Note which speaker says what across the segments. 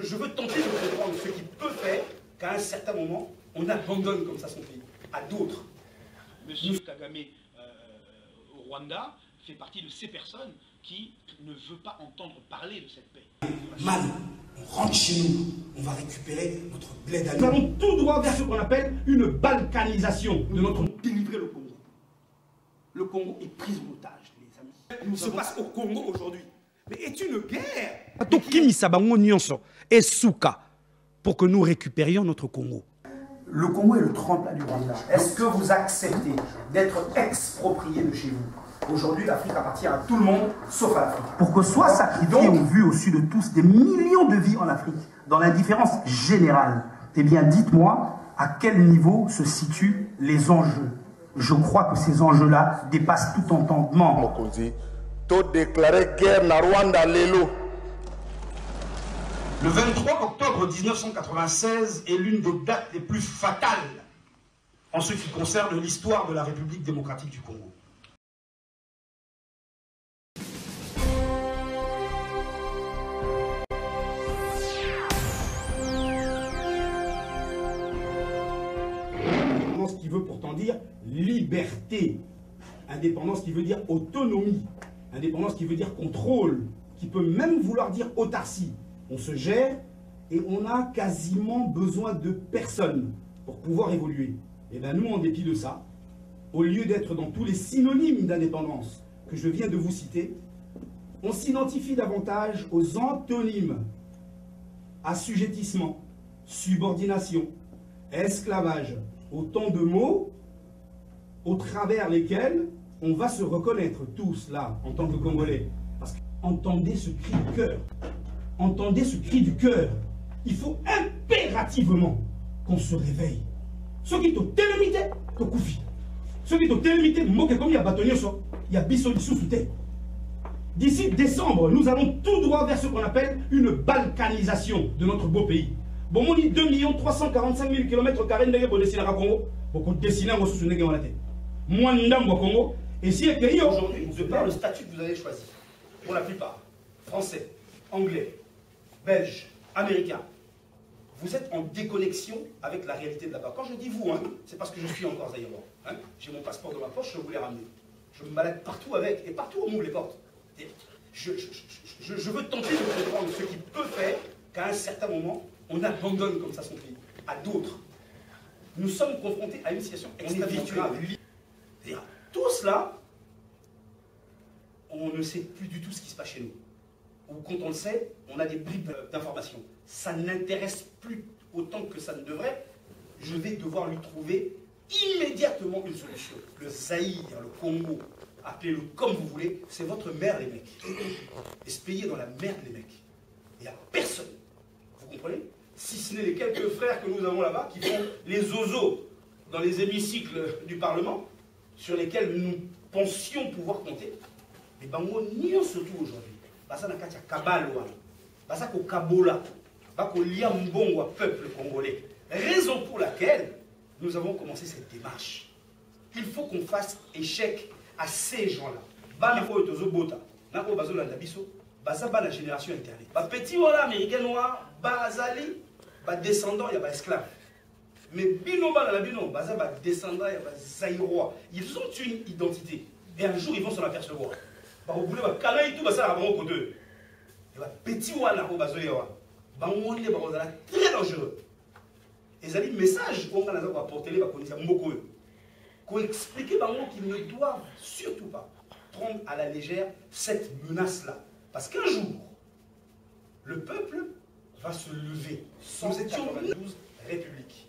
Speaker 1: je veux tenter de comprendre ce qui peut faire qu'à un certain moment, on abandonne comme ça son pays à d'autres.
Speaker 2: Monsieur Kagame au Rwanda fait partie de ces personnes qui ne veulent pas entendre parler de cette paix.
Speaker 1: Man, on rentre chez nous, on va récupérer notre blé d'amis. Nous allons tout droit vers ce qu'on appelle une balkanisation de notre monde. Délivrer le Congo. Le Congo est pris en otage, les amis. Nous se passe au Congo aujourd'hui. Mais est une guerre.
Speaker 3: Et Souka pour que nous récupérions notre Congo.
Speaker 1: Le Congo est le tremplin du Rwanda. Est-ce que vous acceptez d'être exproprié de chez vous? Aujourd'hui, l'Afrique appartient à tout le monde, sauf à l'Afrique.
Speaker 4: Pour que soient sacrifiés au vu au-dessus de tous des millions de vies en Afrique, dans l'indifférence générale, eh bien, dites-moi à quel niveau se situent les enjeux. Je crois que ces enjeux-là dépassent tout entendement.
Speaker 5: Mokozi, to déclarer guerre na Rwanda lelo.
Speaker 1: Le 23 octobre 1996 est l'une des dates les plus fatales en ce qui concerne l'histoire de la République démocratique du Congo. Indépendance qui veut pourtant dire liberté, indépendance qui veut dire autonomie, indépendance qui veut dire contrôle, qui peut même vouloir dire autarcie. On se gère et on a quasiment besoin de personne pour pouvoir évoluer. Et bien nous, en dépit de ça, au lieu d'être dans tous les synonymes d'indépendance que je viens de vous citer, on s'identifie davantage aux antonymes: assujettissement, subordination, esclavage, autant de mots au travers lesquels on va se reconnaître tous là en tant que Congolais. Parce que entendez ce cri du cœur. Entendez ce cri du cœur. Il faut impérativement qu'on se réveille. Ceux qui sont télémités, te koufi. Ceux qui sont télémités, moquez comme il y a bâtonnier, il y a bissoli sous-souté. D'ici décembre, nous allons tout droit vers ce qu'on appelle une balkanisation de notre beau pays. Bon, on dit 2 345 000 km pour dessiner à Congo. Beaucoup de dessinants sous ce nègre en la tête. Moi, au Congo. Et si aujourd'hui, de par le statut que vous avez choisi, pour la plupart, français, anglais, belge, américain, vous êtes en déconnexion avec la réalité de là-bas. Quand je dis vous, hein, c'est parce que je suis encore zaïrois. Hein. J'ai mon passeport dans ma poche, je vous l'ai ramené. Je me balade partout avec, et partout on m'ouvre les portes. Et je veux tenter de comprendre ce qui peut faire qu'à un certain moment, on abandonne comme ça son pays à d'autres. Nous sommes confrontés à une situation extrêmement grave. C'est-à-dire, tout cela, on ne sait plus du tout ce qui se passe chez nous. Ou quand on le sait, on a des bribes d'informations. Ça n'intéresse plus autant que ça ne devrait. Je vais devoir lui trouver immédiatement une solution. Le Zaïre, le Congo, appelez-le comme vous voulez, c'est votre mère, les mecs. Et se payer dans la merde, les mecs. Il n'y a personne. Vous comprenez? Si ce n'est les quelques frères que nous avons là-bas qui font les zozos dans les hémicycles du Parlement, sur lesquels nous pensions pouvoir compter. Mais ben, on n'y en surtout aujourd'hui. Basa na kati ya kabalo wana. Basa ko kabola. Bako lia mbongo wa peuple congolais. Raison pour laquelle nous avons commencé cette démarche. Il faut qu'on fasse échec à ces gens-là. Bana ko tozo bota. Na ko bazo la biso. Basa ba la génération internet. Ba petit wala américain noir, bazali, ba descendant ya ba esclave. Mais bino ba la bino, basa ba descendant ya ba zaïrois. Ils ont une identité et un jour ils vont s'en apercevoir. Vous voulez tout ça avant côté. Petit wana au bazoyewa. Bangonde bazala très dangereux. Et ça dit message qu'on a apporté les bakonisa mboko. Qu'on explique bango qu'ils ne doivent surtout pas prendre à la légère cette menace-là. Parce qu'un jour, le peuple va se lever. Nous étions 12 républiques.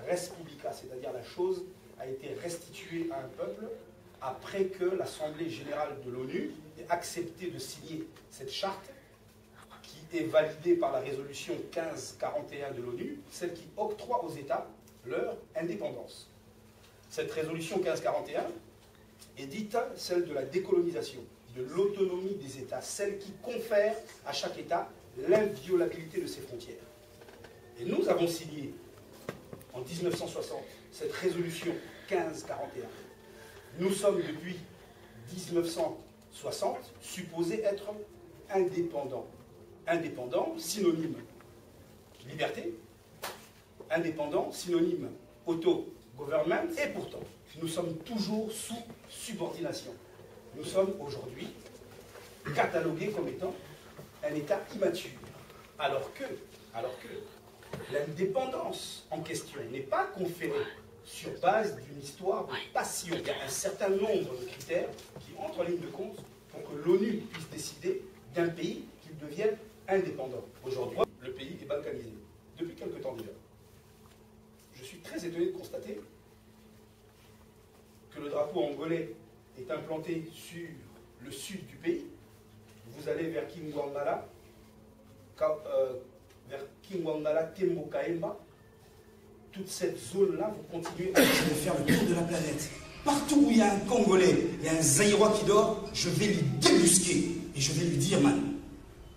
Speaker 1: Res publica, c'est-à-dire la chose a été restituée à un peuple après que l'Assemblée générale de l'ONU ait accepté de signer cette charte qui est validée par la résolution 1541 de l'ONU, celle qui octroie aux États leur indépendance. Cette résolution 1541 est dite celle de la décolonisation, de l'autonomie des États, celle qui confère à chaque État l'inviolabilité de ses frontières. Et nous avons signé en 1960 cette résolution 1541. Nous sommes depuis 1960 supposés être indépendants. Indépendants, synonyme liberté, indépendant, synonyme auto-government, et pourtant, nous sommes toujours sous subordination. Nous sommes aujourd'hui catalogués comme étant un État immature, alors que l'indépendance en question n'est pas conférée sur base d'une histoire de passion. Il y a un certain nombre de critères qui entrent en ligne de compte pour que l'ONU puisse décider d'un pays qu'il devienne indépendant. Aujourd'hui, le pays est balkanisé, depuis quelque temps déjà. Je suis très étonné de constater que le drapeau angolais est implanté sur le sud du pays. Vous allez vers Kingwangala, Tembo Kaemba, toute cette zone-là, vous continuez à faire le tour de la planète. Partout où il y a un Congolais et un Zaïrois qui dort, je vais lui débusquer et je vais lui dire, man,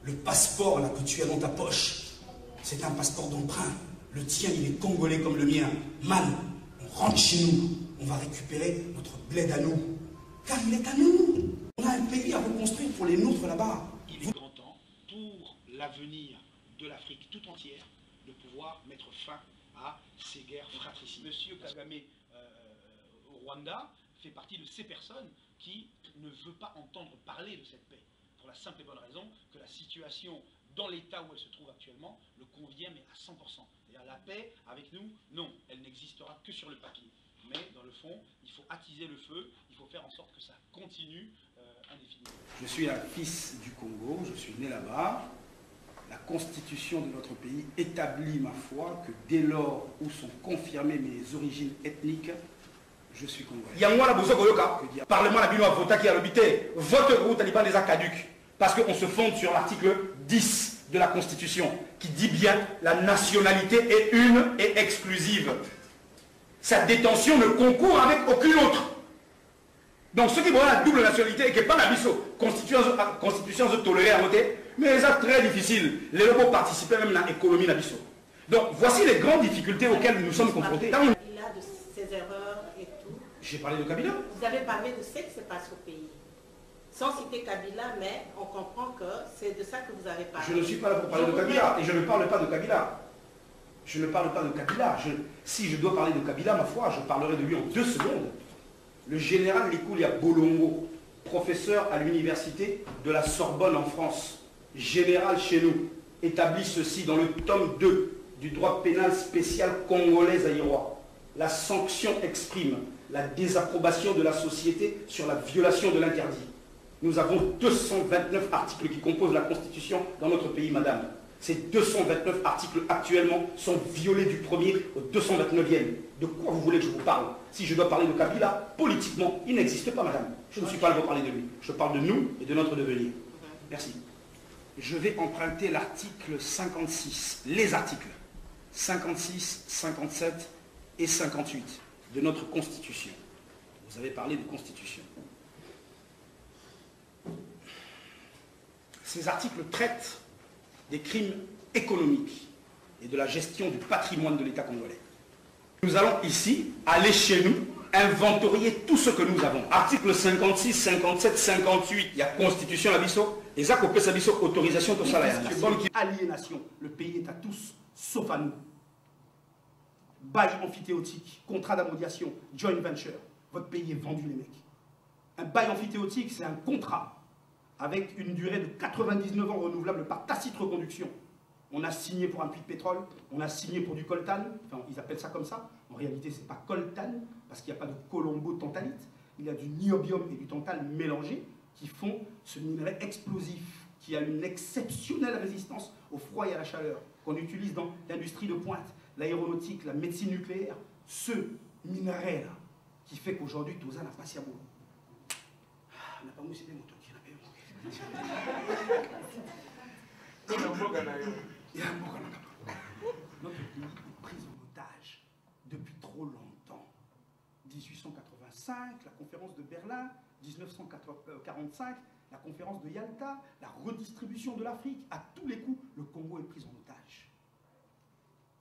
Speaker 1: le passeport là que tu as dans ta poche, c'est un passeport d'emprunt. Le tien, il est congolais comme le mien. Man, on rentre chez nous, on va récupérer notre bled à nous. Car il est à nous. On a un pays à reconstruire pour les nôtres là-bas.
Speaker 2: Il est grand temps pour l'avenir de l'Afrique tout entière de pouvoir mettre fin à ces guerres fratricides. Monsieur Kagame au Rwanda fait partie de ces personnes qui ne veulent pas entendre parler de cette paix. Pour la simple et bonne raison que la situation dans l'état où elle se trouve actuellement le convient, mais à 100%. C'est-à-dire la paix avec nous, non, elle n'existera que sur le papier. Mais dans le fond, il faut attiser le feu, il faut faire en sorte que ça continue indéfiniment.
Speaker 3: Je suis un fils du Congo, je suis né là-bas. La constitution de notre pays établit, ma foi, que dès lors où sont confirmées mes origines ethniques, je suis congolais.
Speaker 1: Yangwala Bozogoyoka, Parlement la Bino a voté qui a l'habité, vote ou Taliban des caducs. Parce qu'on se fonde sur l'article 10 de la Constitution, qui dit bien la nationalité est une et exclusive. Sa détention ne concourt avec aucune autre. Donc ceux qui voient la double nationalité et qui n'est pas la biso, constitution se tolérer à voter, mais c'est très difficile. Les lobos participaient même à l'économie de la biso. Donc voici les grandes difficultés auxquelles nous sommes confrontés.
Speaker 6: Il a de ses erreurs et tout.
Speaker 1: J'ai parlé de Kabila.
Speaker 6: Vous avez parlé de ce qui se passe au pays. Sans citer Kabila, mais on comprend que c'est de ça que vous avez parlé.
Speaker 1: Je ne suis pas là pour parler de Kabila, et je ne parle pas de Kabila. Je ne parle pas de Kabila. Si je dois parler de Kabila, ma foi, je parlerai de lui en 2 secondes. Le général Likulia Bolongo, professeur à l'université de la Sorbonne en France, général chez nous, établit ceci dans le tome 2 du droit pénal spécial congolais zaïrois. La sanction exprime la désapprobation de la société sur la violation de l'interdit. Nous avons 229 articles qui composent la Constitution dans notre pays, madame. Ces 229 articles actuellement sont violés du 1er au 229e. De quoi vous voulez que je vous parle? Si je dois parler de Kabila, politiquement, il n'existe pas, madame. Je ne suis pas là pour parler de lui. Je parle de nous et de notre devenir. Merci. Je vais emprunter l'article 56, les articles 56, 57 et 58 de notre Constitution. Vous avez parlé de Constitution. Ces articles traitent des crimes économiques et de la gestion du patrimoine de l'État congolais. Nous allons ici, aller chez nous, inventorier tout ce que nous avons. Article 56, 57, 58, il y a Constitution à Bisso, et ça copie sa Bisso, autorisation de salaire. Aliénation, le pays est à tous, sauf à nous. Bail amphithéotique, contrat d'amodiation, joint venture, votre pays est vendu les mecs. Un bail amphithéotique, c'est un contrat avec une durée de 99 ans renouvelable par tacite reconduction. On a signé pour un puits de pétrole, on a signé pour du coltan, enfin ils appellent ça comme ça. En réalité, ce n'est pas coltan, parce qu'il n'y a pas de colombo-tantalite. Il y a du niobium et du tantal mélangés qui font ce minerai explosif qui a une exceptionnelle résistance au froid et à la chaleur, qu'on utilise dans l'industrie de pointe, l'aéronautique, la médecine nucléaire. Ce minerai-là qui fait qu'aujourd'hui, Toza n'a pas si à boulot. On n'a pas moussé des motos. Notre pays est pris en otage depuis trop longtemps. 1885, la conférence de Berlin, 1945, la conférence de Yalta, la redistribution de l'Afrique, à tous les coups, le Congo est pris en otage.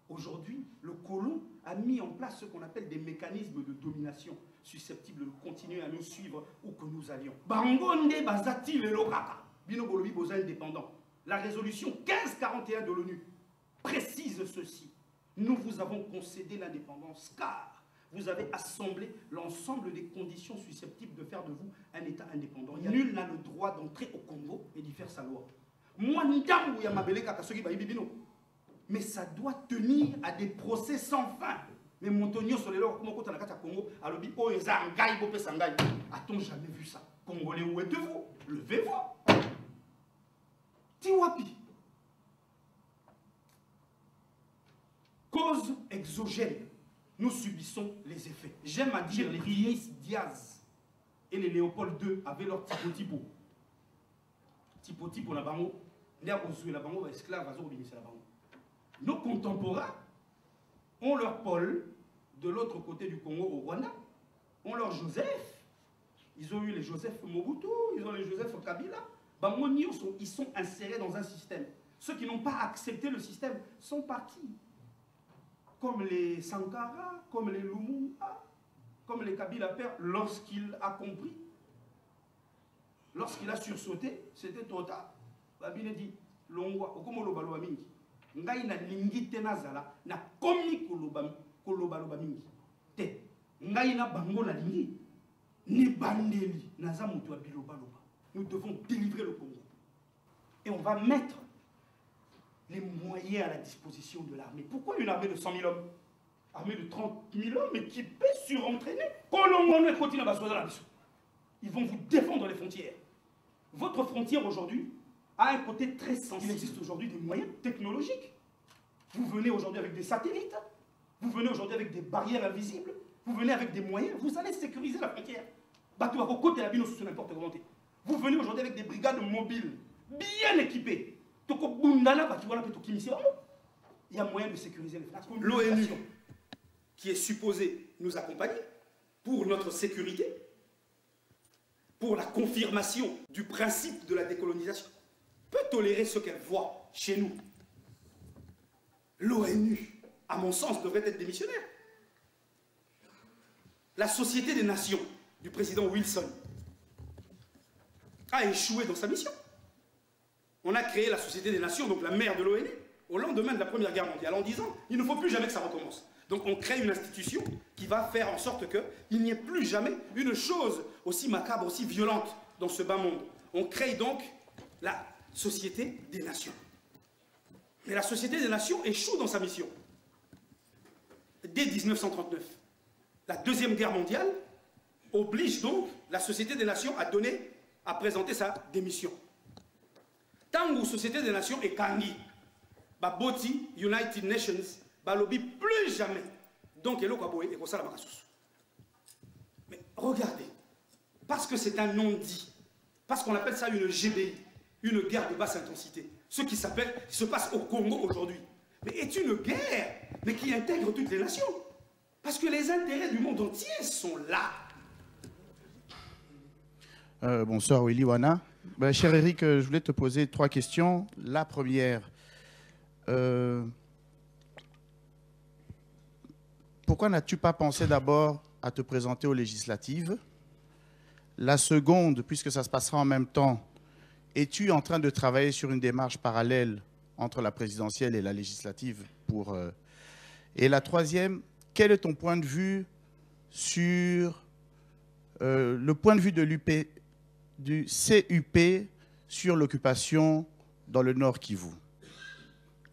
Speaker 1: Aujourd'hui, le colon a mis en place ce qu'on appelle des mécanismes de domination susceptibles de continuer à nous suivre où que nous allions. Bangonde Bazati le Lokaka, Bino Bolobi Boza indépendant. La résolution 1541 de l'ONU
Speaker 4: précise ceci. Nous vous avons concédé l'indépendance car vous avez assemblé l'ensemble des conditions susceptibles de faire de vous un État indépendant. Nul n'a le droit d'entrer au Congo et d'y faire sa loi. Mais ça doit tenir à des procès sans fin. Mais Montonio sur les lois, comment on a Congo, à l'obi, oh, a-t-on jamais vu ça? Congolais, où êtes-vous? Levez-vous. Tiwapi. Cause exogène. Nous subissons les effets. J'aime à dire les Luis Diaz et les Léopold II avaient leur tipo-tipo. Tipo-tipo, la bango. La bango, esclave, la bango. Nos contemporains ont leur Paul de l'autre côté du Congo au Rwanda, ont leur Joseph. Ils ont eu les Joseph Mobutu, ils ont les Joseph Kabila. Ils sont insérés dans un système. Ceux qui n'ont pas accepté le système sont partis. Comme les Sankara, comme les Lumumba, comme les Kabila père, lorsqu'il a compris, lorsqu'il a sursauté, c'était trop tard. Babine dit, Longwa, Okomolo Baloa Mingi, Ngai na lingi tenazala, na komi kolobaloba mingi. Te, Ngai na bango na lingi, ni bandeli, naza mutu wa bilobaloba. Nous devons délivrer le Congo. Et on va mettre les moyens à la disposition de l'armée. Pourquoi une armée de 100 000 hommes? Armée de 30 000 hommes équipée, surentraînée. Ils vont vous défendre les frontières. Votre frontière aujourd'hui a un côté très sensible. Il existe aujourd'hui des moyens technologiques. Vous venez aujourd'hui avec des satellites. Vous venez aujourd'hui avec des barrières invisibles. Vous venez avec des moyens. Vous allez sécuriser la frontière. Vous venez aujourd'hui avec des brigades mobiles, bien équipées. Il y a moyen de sécuriser les frontières. L'ONU, qui est supposée nous accompagner pour notre sécurité, pour la confirmation du principe de la décolonisation, peut tolérer ce qu'elle voit chez nous. L'ONU, à mon sens, devrait être démissionnaire. La Société des Nations du président Wilson a échoué dans sa mission. On a créé la Société des Nations, donc la mère de l'ONU, au lendemain de la Première Guerre mondiale, en disant il ne faut plus jamais que ça recommence. Donc on crée une institution qui va faire en sorte qu'il n'y ait plus jamais une chose aussi macabre, aussi violente dans ce bas monde. On crée donc la Société des Nations. Mais la Société des Nations échoue dans sa mission. Dès 1939, la Deuxième Guerre mondiale oblige donc la Société des Nations à présenter sa démission. Tant que la Société des Nations est kangi, Boti United Nations, Balobi plus jamais. Donc, il y a ça. Mais regardez, parce que c'est un non-dit, parce qu'on appelle ça une GBI, une guerre de basse intensité, ce qui se passe au Congo aujourd'hui, mais est une guerre, mais qui intègre toutes les nations. Parce que les intérêts du monde entier sont là.
Speaker 7: Bonsoir Willy Wana. Cher Eric, je voulais te poser 3 questions. La première, pourquoi n'as-tu pas pensé d'abord à te présenter aux législatives? La seconde, puisque ça se passera en même temps, es-tu en train de travailler sur une démarche parallèle entre la présidentielle et la législative Et la troisième, quel est ton point de vue sur le point de vue de du CUP sur l'occupation dans le Nord Kivu?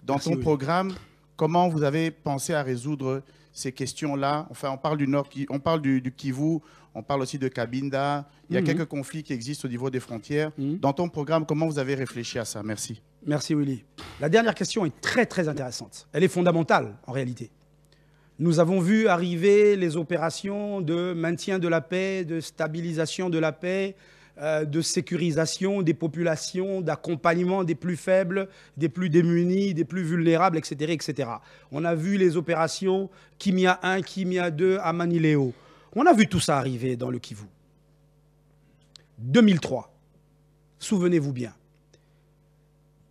Speaker 7: Dans ton programme, comment vous avez pensé à résoudre ces questions-là? Enfin, on parle du Nord, on parle du Kivu, on parle aussi de Cabinda. Il y a quelques conflits qui existent au niveau des frontières. Dans ton programme, comment vous avez réfléchi à ça? Merci.
Speaker 8: Merci Willy. La dernière question est très très intéressante. Elle est fondamentale en réalité. Nous avons vu arriver les opérations de maintien de la paix, de stabilisation de la paix, de sécurisation des populations, d'accompagnement des plus faibles, des plus démunis, des plus vulnérables, etc., etc. On a vu les opérations Kimia 1, Kimia 2 à Maniléo. On a vu tout ça arriver dans le Kivu. 2003, souvenez-vous bien,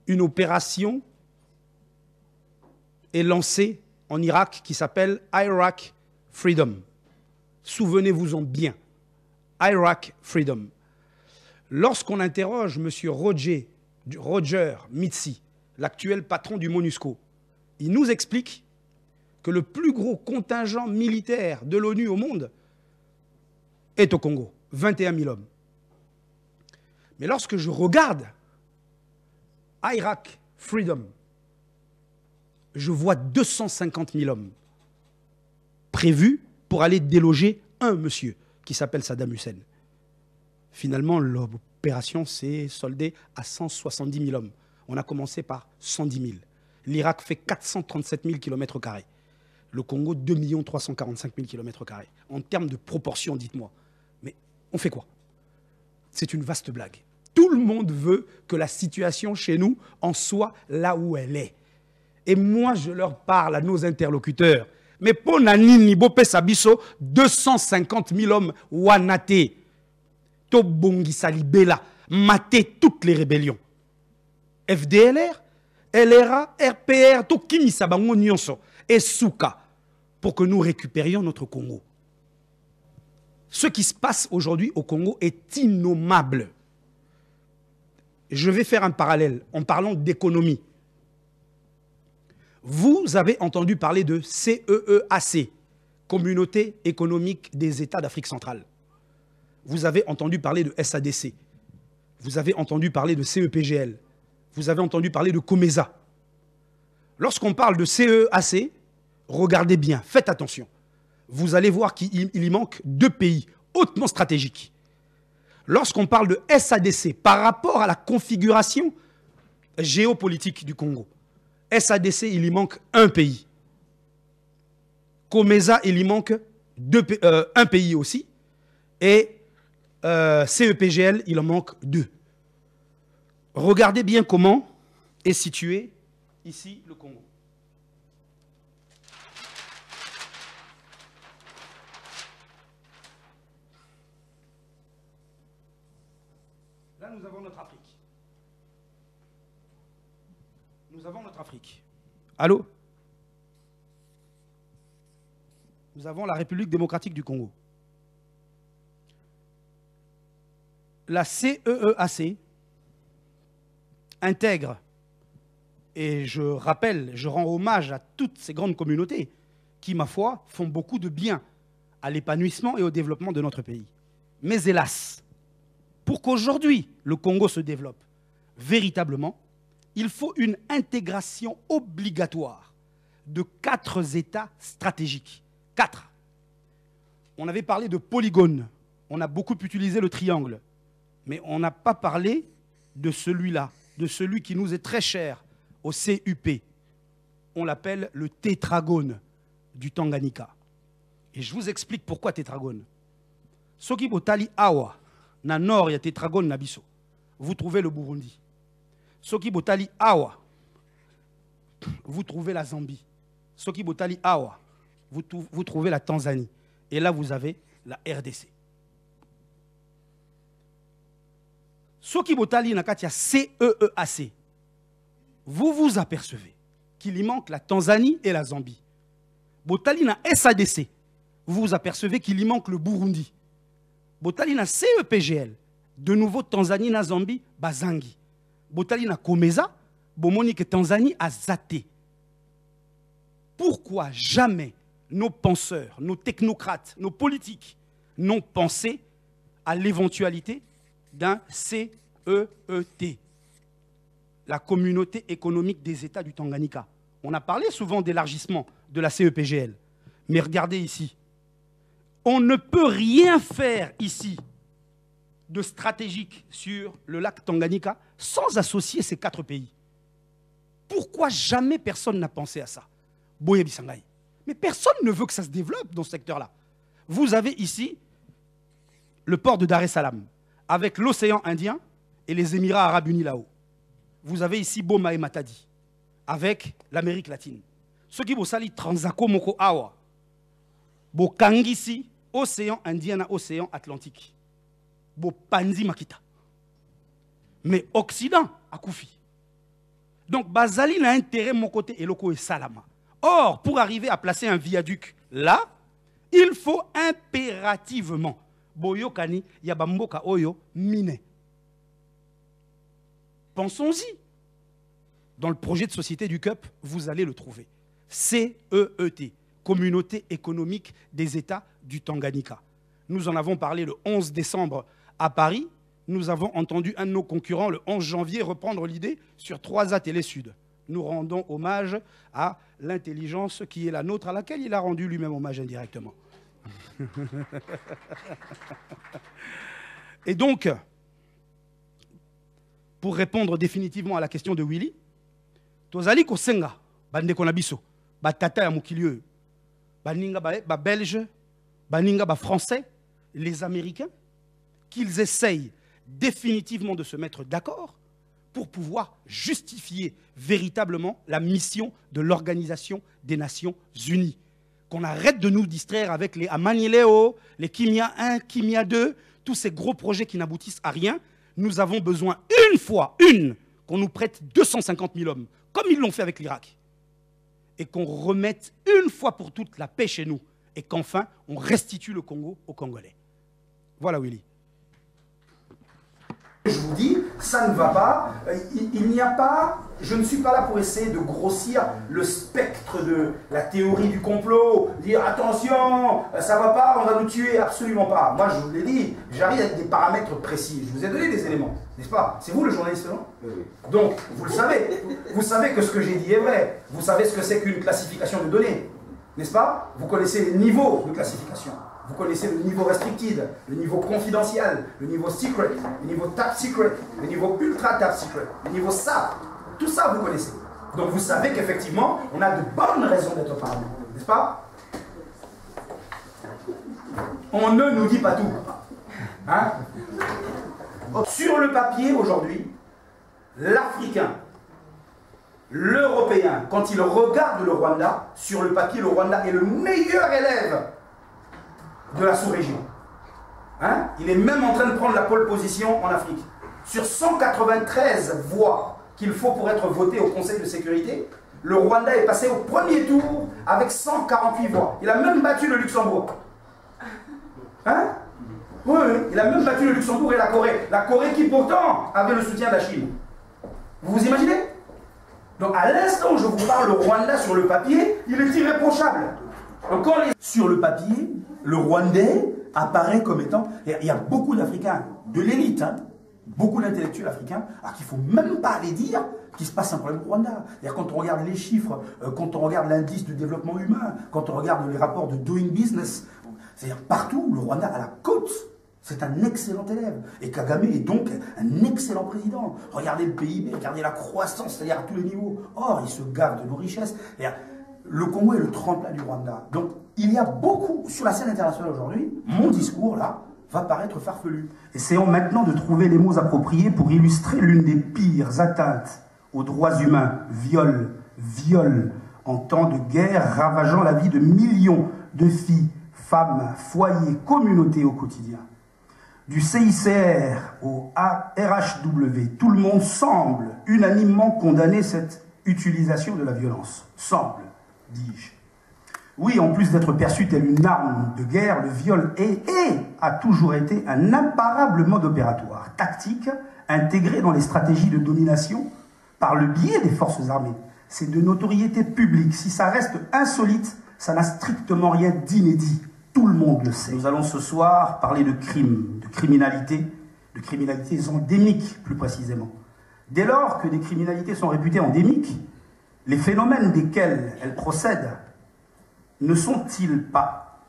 Speaker 8: une opération est lancée en Irak qui s'appelle Iraq Freedom. Souvenez-vous-en bien. Iraq Freedom. Lorsqu'on interroge M. Roger Mitsi, l'actuel patron du MONUSCO, Il nous explique que le plus gros contingent militaire de l'ONU au monde est au Congo, 21 000 hommes. Mais lorsque je regarde Iraq Freedom, je vois 250 000 hommes prévus pour aller déloger un monsieur qui s'appelle Saddam Hussein. Finalement, l'opération s'est soldée à 170 000 hommes. On a commencé par 110 000. L'Irak fait 437 000 km². Le Congo, 2 345 000 km². En termes de proportion, dites-moi. Mais on fait quoi? C'est une vaste blague. Tout le monde veut que la situation chez nous en soit là où elle est. Et moi, je leur parle à nos interlocuteurs. Mais pour Nanini, Bopé Sabiso, 250 000 hommes wanate. Tobongi Salibela, maté toutes les rébellions. FDLR, LRA, RPR, Tokimi Sabango Nyonso et Souka, pour que nous récupérions notre Congo. Ce qui se passe aujourd'hui au Congo est innommable. Je vais faire un parallèle en parlant d'économie. Vous avez entendu parler de CEEAC, Communauté économique des États d'Afrique centrale. Vous avez entendu parler de SADC. Vous avez entendu parler de CEPGL. Vous avez entendu parler de COMESA. Lorsqu'on parle de CEEAC, regardez bien, faites attention. Vous allez voir qu'il y manque 2 pays hautement stratégiques. Lorsqu'on parle de SADC, par rapport à la configuration géopolitique du Congo, SADC, il y manque 1 pays. COMESA, il y manque 1 pays aussi. Et CEPGL, il en manque 2. Regardez bien comment est situé ici le Congo. Là, nous avons notre Afrique. Nous avons notre Afrique. Allô? Nous avons la République démocratique du Congo. La CEEAC intègre, et je rappelle, je rends hommage à toutes ces grandes communautés qui, ma foi, font beaucoup de bien à l'épanouissement et au développement de notre pays. Mais hélas, pour qu'aujourd'hui le Congo se développe véritablement, il faut une intégration obligatoire de 4 États stratégiques. 4. On avait parlé de polygone, on a beaucoup utilisé le triangle, mais on n'a pas parlé de celui-là, de celui qui nous est très cher au CUP. On l'appelle le tétragone du Tanganyika. Et je vous explique pourquoi tétragone. Soki botali awa, na nord il y a tétragone na biso. Vous trouvez le Burundi. Soki botali awa, vous trouvez la Zambie. Soki botali awa, vous trouvez la Tanzanie. Et là vous avez la RDC. Soki botali na katia CEEAC, vous vous apercevez qu'il y manque la Tanzanie et la Zambie. Botali na SADC, vous vous apercevez qu'il y manque le Burundi. Botali na CEPGL, de nouveau Tanzanie na Zambie, Bazangi. Botali na COMESA, bomoni que Tanzanie a zaté. Pourquoi jamais nos penseurs, nos technocrates, nos politiques n'ont pensé à l'éventualité d'un CEET, la Communauté économique des États du Tanganyika? On a parlé souvent d'élargissement de la CEPGL, mais regardez ici, on ne peut rien faire ici de stratégique sur le lac Tanganyika sans associer ces 4 pays. Pourquoi jamais personne n'a pensé à ça? Boye Bisangaï. Mais personne ne veut que ça se développe dans ce secteur-là. Vous avez ici le port de Dar es Salaam, avec l'océan Indien et les Émirats Arabes Unis là-haut. Vous avez ici Boma et Matadi, avec l'Amérique latine. Ce qui vous sali Transako Moko Awa, Bo Kangisi, océan Indien à océan Atlantique. Bo Panzi Makita. Mais Occident a Koufi. Donc Bazali n'a intérêt mon côté et Loko et Salama. Or, pour arriver à placer un viaduc là, il faut impérativement Boyokani Yabamboka Oyo Mine. Pensons-y. dans le projet de société du CUP, vous allez le trouver. CEET, Communauté économique des États du Tanganyika. Nous en avons parlé le 11 décembre à Paris. Nous avons entendu un de nos concurrents le 11 janvier reprendre l'idée sur 3A Télé Sud. Nous rendons hommage à l'intelligence qui est la nôtre, à laquelle il a rendu lui-même hommage indirectement. Et donc, pour répondre définitivement à la question de Willy, tozali kosenga bande konabiso batata ya mokili baninga ba belge baninga ba français les américains qu'ils essayent définitivement de se mettre d'accord pour pouvoir justifier véritablement la mission de l'Organisation des Nations Unies. Qu'on arrête de nous distraire avec les Amanileo, les Kimia 1, Kimia 2, tous ces gros projets qui n'aboutissent à rien. Nous avons besoin qu'on nous prête 250 000 hommes, comme ils l'ont fait avec l'Irak. Et qu'on remette une fois pour toutes la paix chez nous. Et qu'enfin, on restitue le Congo aux Congolais. Voilà, Willy.
Speaker 4: Je vous dis, ça ne va pas. Il n'y a pas... Je ne suis pas là pour essayer de grossir le spectre de la théorie du complot, dire attention, ça ne va pas, on va nous tuer, absolument pas. Moi, je vous l'ai dit, j'arrive avec des paramètres précis. Je vous ai donné des éléments, n'est-ce pas? C'est vous le journaliste, non? Oui. Donc, vous le savez. Vous savez que ce que j'ai dit est vrai. Vous savez ce que c'est qu'une classification de données, n'est-ce pas? Vous connaissez les niveaux de classification. Vous connaissez le niveau restricted, le niveau confidentiel, le niveau secret, le niveau top secret, le niveau ultra top secret, le niveau SAP. Tout ça, vous connaissez. Donc vous savez qu'effectivement, on a de bonnes raisons d'être parmi, n'est-ce pas? On ne nous dit pas tout. Hein? Sur le papier, aujourd'hui, l'Africain, l'Européen, quand il regarde le Rwanda, sur le papier, le Rwanda est le meilleur élève de la sous-région. Hein? Il est même en train de prendre la pole position en Afrique. Sur 193 voix qu'il faut pour être voté au Conseil de sécurité, le Rwanda est passé au premier tour avec 148 voix. Il a même battu le Luxembourg. Hein? Oui, il a même battu le Luxembourg et la Corée. La Corée qui pourtant avait le soutien de la Chine. Vous vous imaginez? Donc à l'instant où je vous parle, le Rwanda sur le papier, il est irréprochable. Donc quand sur le papier, le Rwandais apparaît comme étant... Il y a beaucoup d'Africains, de l'élite, hein, beaucoup d'intellectuels africains, alors qu'il ne faut même pas aller dire qu'il se passe un problème au Rwanda. Quand on regarde les chiffres, quand on regarde l'indice de développement humain, quand on regarde les rapports de Doing Business, c'est-à-dire partout, le Rwanda à la côte, c'est un excellent élève. Et Kagame est donc un excellent président. Regardez le PIB, regardez la croissance, c'est-à-dire à tous les niveaux. Or, il se gave de nos richesses. Le Congo est le tremplin du Rwanda. Donc, il y a beaucoup, sur la scène internationale aujourd'hui, mon discours, là, va paraître farfelu. Essayons maintenant de trouver les mots appropriés pour illustrer l'une des pires atteintes aux droits humains, viol en temps de guerre, ravageant la vie de millions de filles, femmes, foyers, communautés au quotidien. Du CICR au RHW, tout le monde semble unanimement condamner cette utilisation de la violence. Semble, dis-je. Oui, en plus d'être perçu telle une arme de guerre, le viol est et a toujours été un imparable mode opératoire, tactique, intégré dans les stratégies de domination par le biais des forces armées. C'est de notoriété publique. Si ça reste insolite, ça n'a strictement rien d'inédit. Tout le monde le sait. Nous allons ce soir parler de crimes, de criminalités endémiques plus précisément. Dès lors que des criminalités sont réputées endémiques, les phénomènes desquels elles procèdent ne sont-ils pas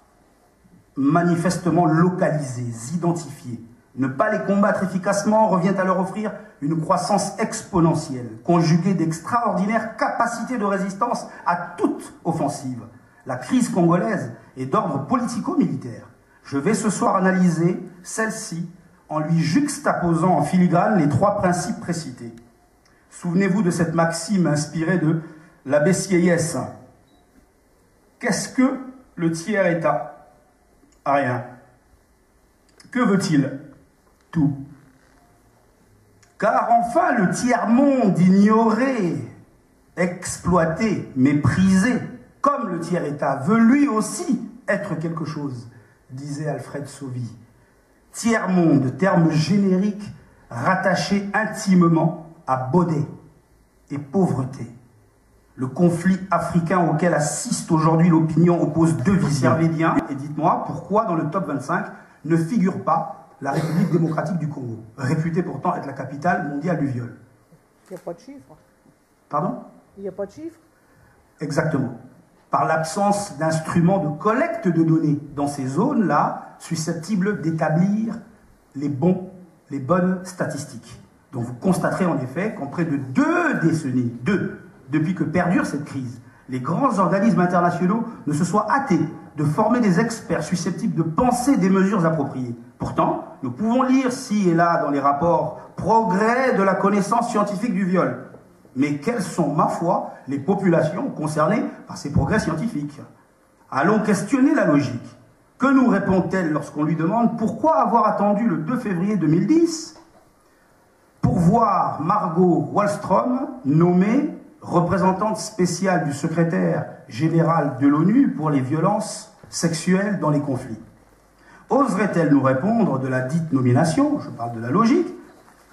Speaker 4: manifestement localisés, identifiés? Ne pas les combattre efficacement revient à leur offrir une croissance exponentielle, conjuguée d'extraordinaires capacités de résistance à toute offensive. La crise congolaise est d'ordre politico-militaire. Je vais ce soir analyser celle-ci en lui juxtaposant en filigrane les trois principes précités. Souvenez-vous de cette maxime inspirée de l'abbé Sieyès. Qu'est-ce que le tiers-État? Rien. Que veut-il? Tout. Car enfin le tiers-monde ignoré, exploité, méprisé, comme le tiers-État, veut lui aussi être quelque chose, disait Alfred Sauvy. Tiers-monde, terme générique rattaché intimement à Baudet et pauvreté. Le conflit africain auquel assiste aujourd'hui l'opinion oppose deux visions. Observez bien et dites-moi pourquoi dans le top 25 ne figure pas la République démocratique du Congo, réputée pourtant être la capitale mondiale du viol.
Speaker 9: Il n'y a pas de chiffres.
Speaker 4: Pardon?
Speaker 9: Il n'y a pas de chiffres.
Speaker 4: Exactement. Par l'absence d'instruments de collecte de données dans ces zones-là, susceptibles d'établir les bonnes statistiques. Donc vous constaterez en effet qu'en près de 2 décennies, depuis que perdure cette crise, les grands organismes internationaux ne se soient hâtés de former des experts susceptibles de penser des mesures appropriées. Pourtant, nous pouvons lire ci et là dans les rapports « Progrès de la connaissance scientifique du viol ». Mais quelles sont, ma foi, les populations concernées par ces progrès scientifiques? Allons questionner la logique. Que nous répond-elle lorsqu'on lui demande pourquoi avoir attendu le 2 février 2010 pour voir Margot Wallström nommée représentante spéciale du secrétaire général de l'ONU pour les violences sexuelles dans les conflits? Oserait-elle nous répondre de la dite nomination, je parle de la logique,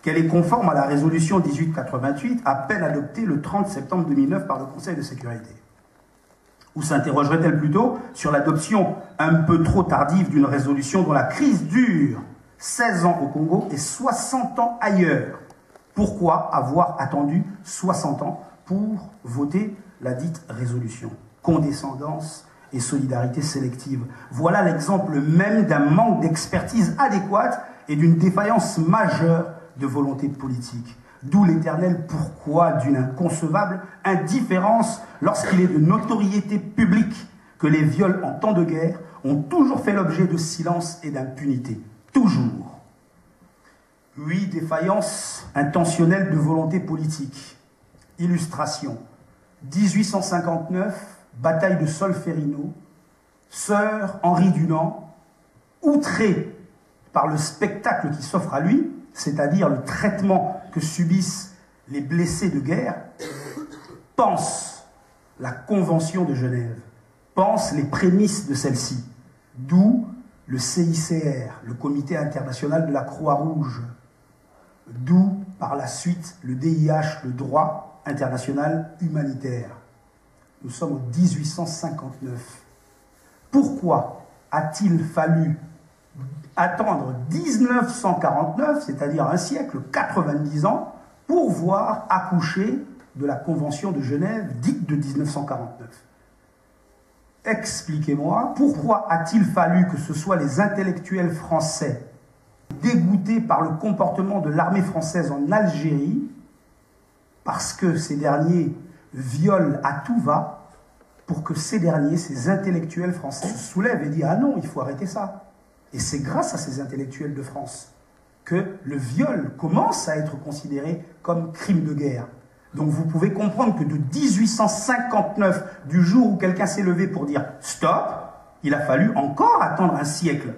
Speaker 4: qu'elle est conforme à la résolution 1888, à peine adoptée le 30 septembre 2009 par le Conseil de sécurité? Ou s'interrogerait-elle plutôt sur l'adoption un peu trop tardive d'une résolution dont la crise dure 16 ans au Congo et 60 ans ailleurs? Pourquoi avoir attendu 60 ans pour voter la dite résolution? Condescendance et solidarité sélective. Voilà l'exemple même d'un manque d'expertise adéquate et d'une défaillance majeure de volonté politique. D'où l'éternel pourquoi d'une inconcevable indifférence lorsqu'il est de notoriété publique que les viols en temps de guerre ont toujours fait l'objet de silence et d'impunité. Toujours. Oui, défaillance intentionnelle de volonté politique. Illustration. 1859, bataille de Solferino, sœur Henri Dunant, outré par le spectacle qui s'offre à lui, c'est-à-dire le traitement que subissent les blessés de guerre, pense la Convention de Genève, pense les prémices de celle-ci, d'où le CICR, le Comité international de la Croix-Rouge, d'où par la suite le DIH, le droit international humanitaire. Nous sommes en 1859. Pourquoi a-t-il fallu attendre 1949, c'est-à-dire un siècle, 90 ans, pour voir accoucher de la Convention de Genève dite de 1949? Expliquez-moi, pourquoi a-t-il fallu que ce soit les intellectuels français dégoûtés par le comportement de l'armée française en Algérie, parce que ces derniers violent à tout va, pour que ces derniers, ces intellectuels français, se soulèvent et disent « Ah non, il faut arrêter ça ». Et c'est grâce à ces intellectuels de France que le viol commence à être considéré comme crime de guerre. Donc vous pouvez comprendre que de 1859, du jour où quelqu'un s'est levé pour dire « stop », il a fallu encore attendre un siècle.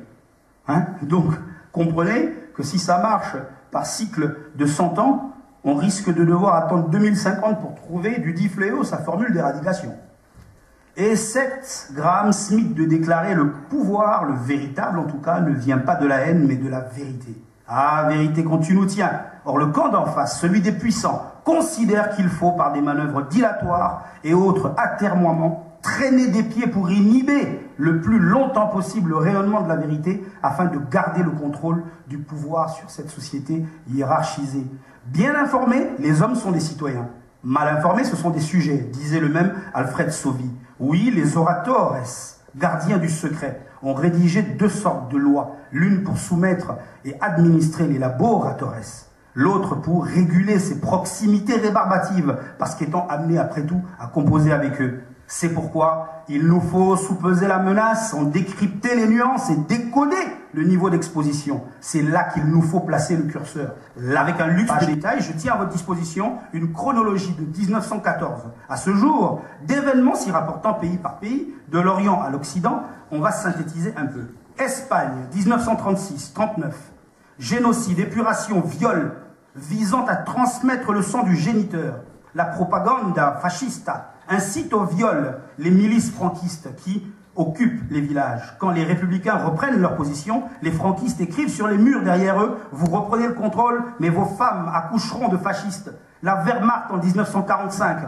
Speaker 4: Hein? Donc comprenez que si ça marche par cycle de 100 ans, on risque de devoir attendre 2050 pour trouver du dit fléau sa formule d'éradication. Et cette Graham Smith de déclarer le pouvoir, le véritable en tout cas, ne vient pas de la haine mais de la vérité. Ah, vérité quand tu nous tiens. Or le camp d'en face, celui des puissants, considère qu'il faut, par des manœuvres dilatoires et autres atermoiements, traîner des pieds pour inhiber le plus longtemps possible le rayonnement de la vérité afin de garder le contrôle du pouvoir sur cette société hiérarchisée. Bien informés, les hommes sont des citoyens. Mal informés, ce sont des sujets, disait le même Alfred Sauvy. Oui, les oratores, gardiens du secret, ont rédigé 2 sortes de lois, l'une pour soumettre et administrer les laboratores, l'autre pour réguler ces proximités rébarbatives, parce qu'étant amenés après tout à composer avec eux. C'est pourquoi il nous faut sous-peser la menace, en décrypter les nuances et décoder le niveau d'exposition. C'est là qu'il nous faut placer le curseur. Là, avec un luxe de détails, je tiens à votre disposition une chronologie de 1914. À ce jour, d'événements s'y rapportant pays par pays, de l'Orient à l'Occident, on va synthétiser un peu. Espagne, 1936-39. Génocide, épuration, viol, visant à transmettre le sang du géniteur. La propaganda fascista incite au viol les milices franquistes qui, occupent les villages. Quand les républicains reprennent leur position, les franquistes écrivent sur les murs derrière eux « Vous reprenez le contrôle, mais vos femmes accoucheront de fascistes ». La Wehrmacht, en 1945,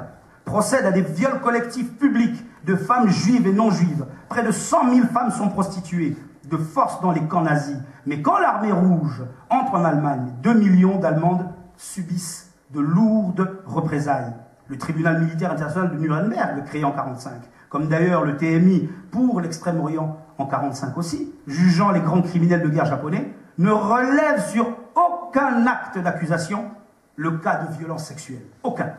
Speaker 4: procède à des viols collectifs publics de femmes juives et non juives. Près de 100 000 femmes sont prostituées de force dans les camps nazis. Mais quand l'armée rouge entre en Allemagne, 2 millions d'Allemandes subissent de lourdes représailles. Le tribunal militaire international de Nuremberg, créé en 1945, comme d'ailleurs le TMI pour l'Extrême-Orient en 1945 aussi, jugeant les grands criminels de guerre japonais, ne relève sur aucun acte d'accusation le cas de violence sexuelle. Aucun.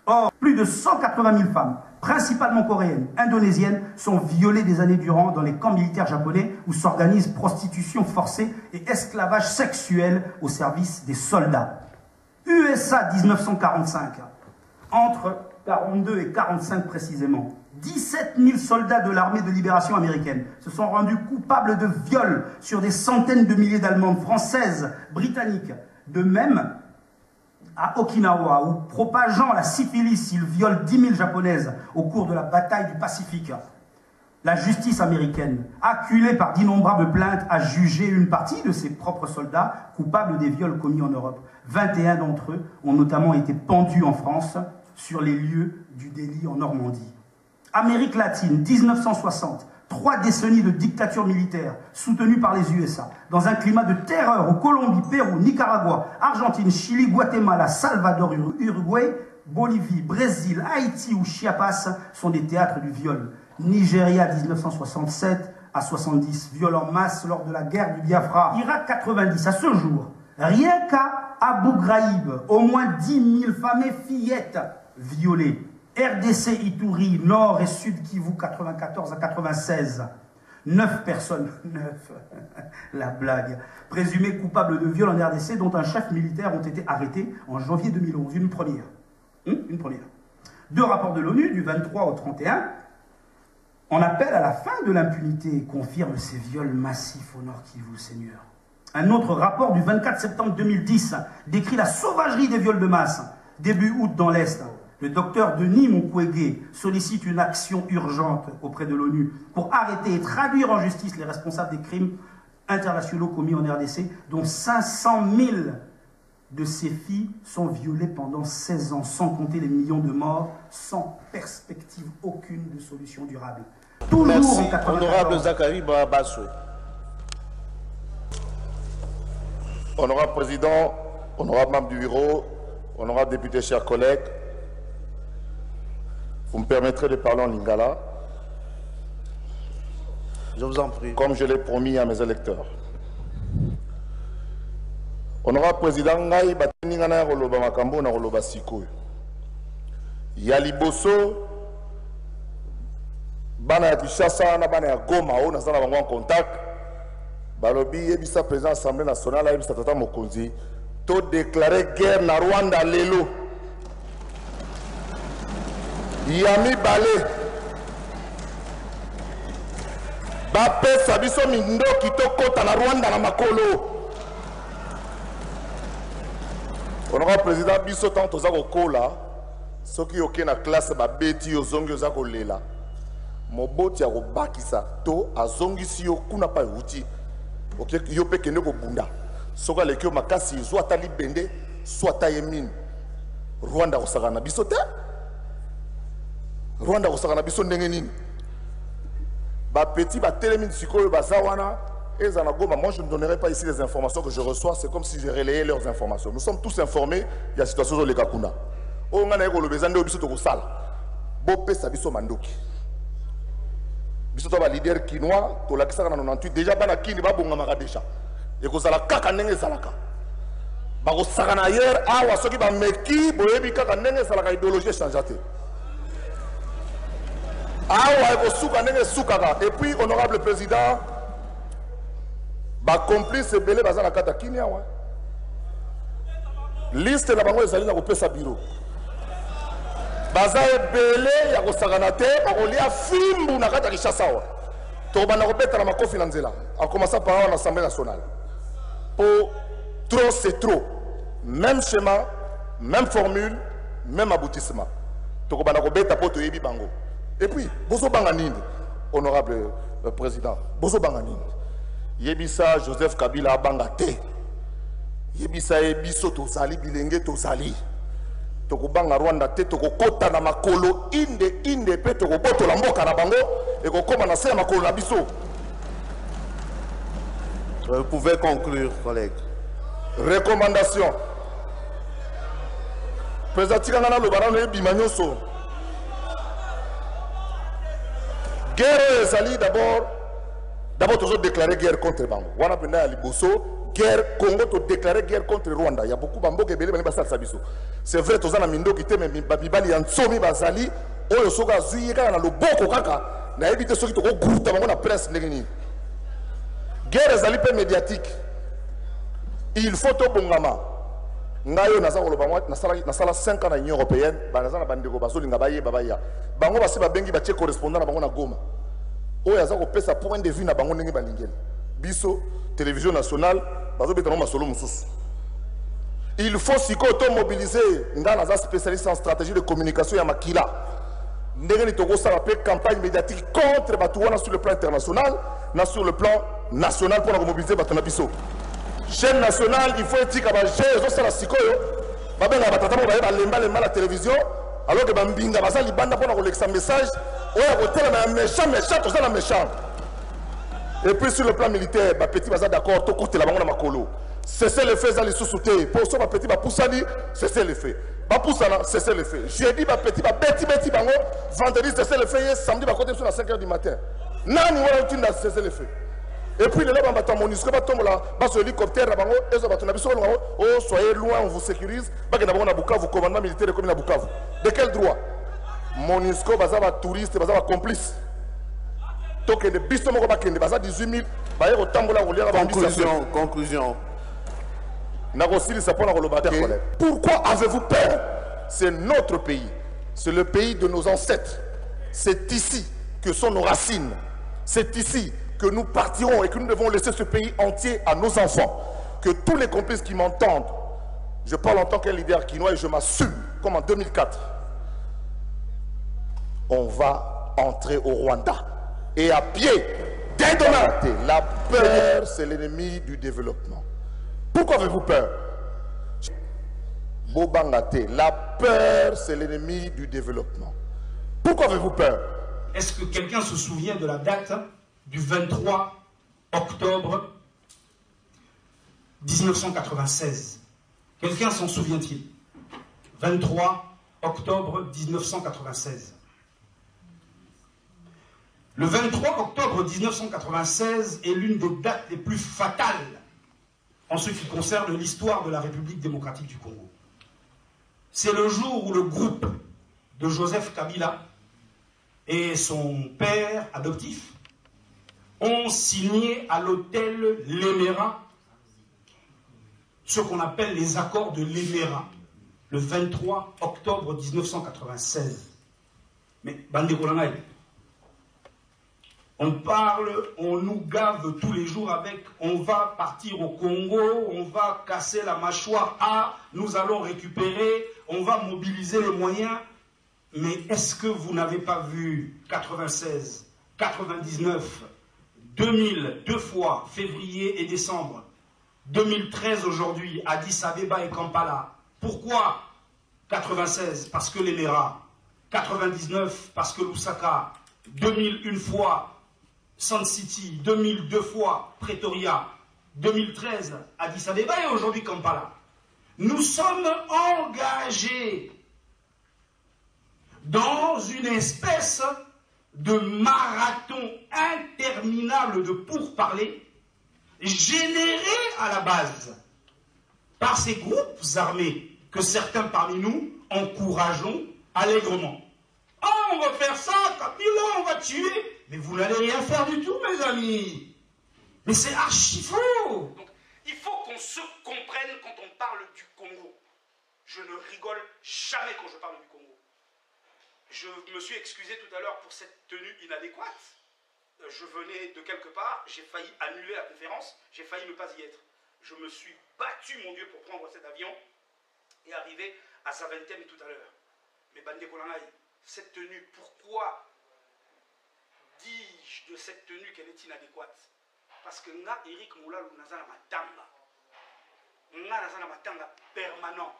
Speaker 4: Or, plus de 180 000 femmes, principalement coréennes, indonésiennes, sont violées des années durant dans les camps militaires japonais où s'organise prostitution forcée et esclavage sexuel au service des soldats. USA 1945, entre 42 et 45 précisément, 17 000 soldats de l'armée de libération américaine se sont rendus coupables de viols sur des centaines de milliers d'Allemandes, Françaises, Britanniques. De même, à Okinawa, où propageant la syphilis, ils violent 10 000 japonaises au cours de la bataille du Pacifique. La justice américaine, acculée par d'innombrables plaintes, a jugé une partie de ses propres soldats coupables des viols commis en Europe. 21 d'entre eux ont notamment été pendus en France sur les lieux du délit en Normandie. Amérique latine, 1960, 3 décennies de dictature militaire soutenue par les USA, dans un climat de terreur où Colombie, Pérou, Nicaragua, Argentine, Chili, Guatemala, Salvador, Uruguay, Bolivie, Brésil, Haïti ou Chiapas sont des théâtres du viol. Nigeria 1967 à 70, viol en masse lors de la guerre du Biafra. Irak 90, à ce jour, rien qu'à Abu Ghraib, au moins 10 000 femmes et fillettes violées. RDC Ituri, Nord et Sud Kivu 94 à 96. 9 personnes, 9, la blague, présumées coupables de viol en RDC, dont un chef militaire ont été arrêtés en janvier 2011. Une première. Une première. 2 rapports de l'ONU du 23 au 31 en appellent à la fin de l'impunité et confirment ces viols massifs au Nord Kivu, Seigneur. Un autre rapport du 24 septembre 2010 décrit la sauvagerie des viols de masse. Début août dans l'Est, le docteur Denis Mukwege sollicite une action urgente auprès de l'ONU pour arrêter et traduire en justice les responsables des crimes internationaux commis en RDC, dont 500 000 de ces filles sont violées pendant 16 ans, sans compter les millions de morts, sans perspective aucune de solution durable. Toujours
Speaker 5: merci,
Speaker 4: en 94.
Speaker 5: honorable Zachary Bassoué. Honorable Président, honorable membre du bureau, honorable député, chers collègues, vous me permettrez de parler en lingala. Je vous en prie. Comme je l'ai promis à mes électeurs. Honorable Président, ngai bateninga na koloba makambo na koloba sikoyo. Ya liboso bana ya Kinshasa na bana ya Goma o na zana bango en contact. Balobi yebisa président Assemblée nationale yebisa tata mokonzi to déclarer guerre na Rwanda lelo. Yami balé. Bapesa biso mindoki to kota na Rwanda na makolo. Honorable Président, biso tant toza kokola soki oke na classe babeti ozongi oza kolela moboti ya kobakisa to azongisi yo kuna pa euti oke yo pe kende kobunda soki aleki yo makasi zo ata libende so ata ye mine Rwanda kosaka na biso te Rwanda kosaka na biso ndenge nini bapeti batelemi sikoyo baza wana. Moi, je ne donnerai pas ici les informations que je reçois. C'est comme si je relayais leurs informations. Nous sommes tous informés. Il y a une situation sur les Kakuna. On a un besoin de biso sala. Bopé sa biso mandoki. Biso toba leader kinois. To la kisaka na 98. Déjà bana kini ba bonga maka déjà. Et ko sala kaka ndenge salaka. Ba ko saka na hier awa soki ba meki boyebi kaka ndenge salaka idéologie changeate. Awa ko suka ndenge sukaka. Et puis honorable président, ba complice belé baza na kata kinia wa liste na bango ezali na kopesa bureau baza belé ya kosakana te bakolia fimbu na kata Kinshasa wa to bana kobeta na makofi na nzela en commençant par l'Assemblée nationale. Pour trop c'est trop, même schéma, même formule, même aboutissement to bana kobeta poto yebi bango. Et puis bozo banga nini honorable président. Bozo Banganine. Yebisa Joseph Kabila Bangate. Yebisa Ebiso Tozali, Bilenge Tozali. Tokobanga Rwanda te, Tokokota na makolo, inde pe Tokoboto la mboka na bango, et Kokoma na se makolo na biso.
Speaker 10: Vous pouvez conclure, collègue.
Speaker 5: Recommandation. Président Tigana Lobarano Bimanyoso. Guerre Zali d'abord toujours déclaré guerre contre Bango. Wana penda Liboso, guerre Congo to déclaré guerre contre Rwanda. Il y a beaucoup Bambo qui belé basa sabiso. C'est vrai tozana mindo qui te mais babibali antsomi bazali oyo soka zuika na loboko kaka na éviter ceux qui to groupe bango na presse ndengeni. Guerre Zali pe médiatique. Il faut to bongama. Ngayo naza koloba moi nasala 5 ans na Union européenne, banaza na bandeko bazolinga baye babaya. Bango basi babengi batie correspondant na bango na Goma. Oyo aza kopesa point de vue na bango ndenge balingeli. Biso télévision nationale bazobeta no masolo mususu. Il faut sikoto mobiliser nga naza spécialiste en stratégie de communication ya makila. Ndenge ni toko sala pe campagne médiatique contre Batouana sur le plan international, na sur le plan national pour mobiliser Batouana biso. Chaîne nationale, il faut éthique à manger, ça la sikoyo. Babenga batata mo baye balemba la télévision, alors que bambinga basa libanda pour un message, oya hôtel na méchant, tout ça la méchant. Et puis sur le plan militaire, ba petit baza d'accord, to côté la bango na makolo. Cessez les faits ali sous-souté. Pour ça ba petit ba poussani, cessez les faits. Ba poussana, cessez les faits. Jeudi ba petit ba beti bango, vendredi cessez les faits, samedi ba côté sur la 5h du matin. Nani wala utinda cessez les faits. Et puis les gens battent MONUSCO, battent sur l'hélicoptère, oh soyez loin, on vous sécurise. Vous commandement militaire de commune à Bukavu. De quel droit? MONUSCO, bazaba touriste, bazaba complice. Donc les bistos moko bakende, bazaba 18 000, baye au tambola ou lira.
Speaker 10: Conclusion.
Speaker 5: Pourquoi avez-vous peur? C'est notre pays, c'est le pays de nos ancêtres. C'est ici que sont nos racines. C'est ici que nous partirons et que nous devons laisser ce pays entier à nos enfants. Que tous les complices qui m'entendent, je parle en tant qu'un leader quinois et je m'assume, comme en 2004, on va entrer au Rwanda. Et à pied, dès demain, la peur, c'est l'ennemi du développement. Pourquoi avez-vous peur? Bobangate, la peur, c'est l'ennemi du développement. Pourquoi avez-vous peur?
Speaker 4: Est-ce que quelqu'un se souvient de la date du 23 octobre 1996. Quelqu'un s'en souvient-il? 23 octobre 1996. Le 23 octobre 1996 est l'une des dates les plus fatales en ce qui concerne l'histoire de la République démocratique du Congo. C'est le jour où le groupe de Joseph Kabila et son père adoptif ont signé à l'hôtel Lemera ce qu'on appelle les accords de Lemera, le 23 octobre 1996. Mais, Bandekolangaï, on parle, on nous gave tous les jours avec on va partir au Congo, on va casser la mâchoire A, nous allons récupérer, on va mobiliser les moyens. Mais est-ce que vous n'avez pas vu 96, 99, 2000, deux fois, février et décembre, 2013 aujourd'hui, Addis Abeba et Kampala. Pourquoi 96? Parce que l'Emera. 99 parce que Lusaka. 2000 une fois, Sun City. 2000 deux fois, Pretoria. 2013, Addis Abeba et aujourd'hui Kampala. Nous sommes engagés dans une espèce de marathon interminable de pourparlers généré à la base par ces groupes armés que certains parmi nous encourageons allègrement. Ah, on va faire ça, Kabila, on va tuer. Mais vous n'allez rien faire du tout, mes amis. Mais c'est archi faux.
Speaker 1: Donc, il faut qu'on se comprenne quand on parle du Congo. Je ne rigole jamais quand je parle du Congo. Je me suis excusé tout à l'heure pour cette tenue inadéquate. Je venais de quelque part, j'ai failli annuler la conférence, j'ai failli ne pas y être. Je me suis battu, mon Dieu, pour prendre cet avion et arriver à Zaventem tout à l'heure. Mais Bande Kolangaï, cette tenue, pourquoi dis-je de cette tenue qu'elle est inadéquate. Parce que nga Eric Moulalu nazana matanga. Nga nazana matanga permanent.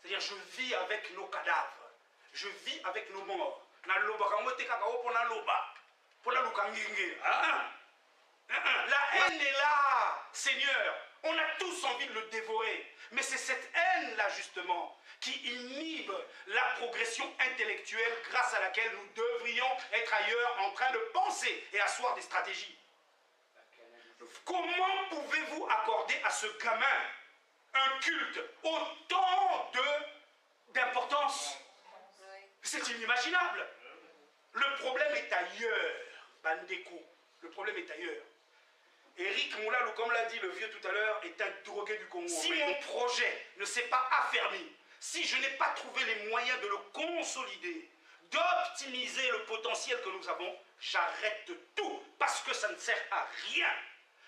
Speaker 1: C'est-à-dire je vis avec nos cadavres. Je vis avec nos morts. Na loba kamote kakao pona loba. Pona lukangenge. La haine est là, Seigneur. On a tous envie de le dévorer. Mais c'est cette haine-là, justement, qui inhibe la progression intellectuelle grâce à laquelle nous devrions être ailleurs en train de penser et asseoir des stratégies. Comment pouvez-vous accorder à ce gamin un culte autant d'importance? C'est inimaginable. Le problème est ailleurs, Bandeko. Le problème est ailleurs. Eric Moulalu, comme l'a dit le vieux tout à l'heure, est un drogué du Congo. Si mon projet ne s'est pas affermi, si je n'ai pas trouvé les moyens de le consolider, d'optimiser le potentiel que nous avons, j'arrête tout, parce que ça ne sert à rien.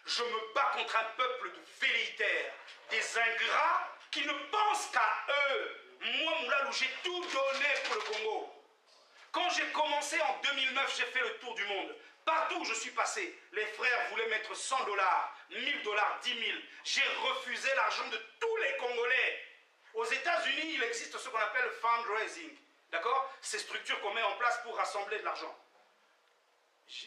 Speaker 1: Je me bats contre un peuple de velléitaires, des ingrats qui ne pensent qu'à eux. Moi, Moulalu, j'ai tout donné pour le Congo. Quand j'ai commencé en 2009, j'ai fait le tour du monde. Partout où je suis passé, les frères voulaient mettre 100 $, 1000 $, 10 000. J'ai refusé l'argent de tous les Congolais. Aux États-Unis, il existe ce qu'on appelle fundraising. D'accord? Ces structures qu'on met en place pour rassembler de l'argent.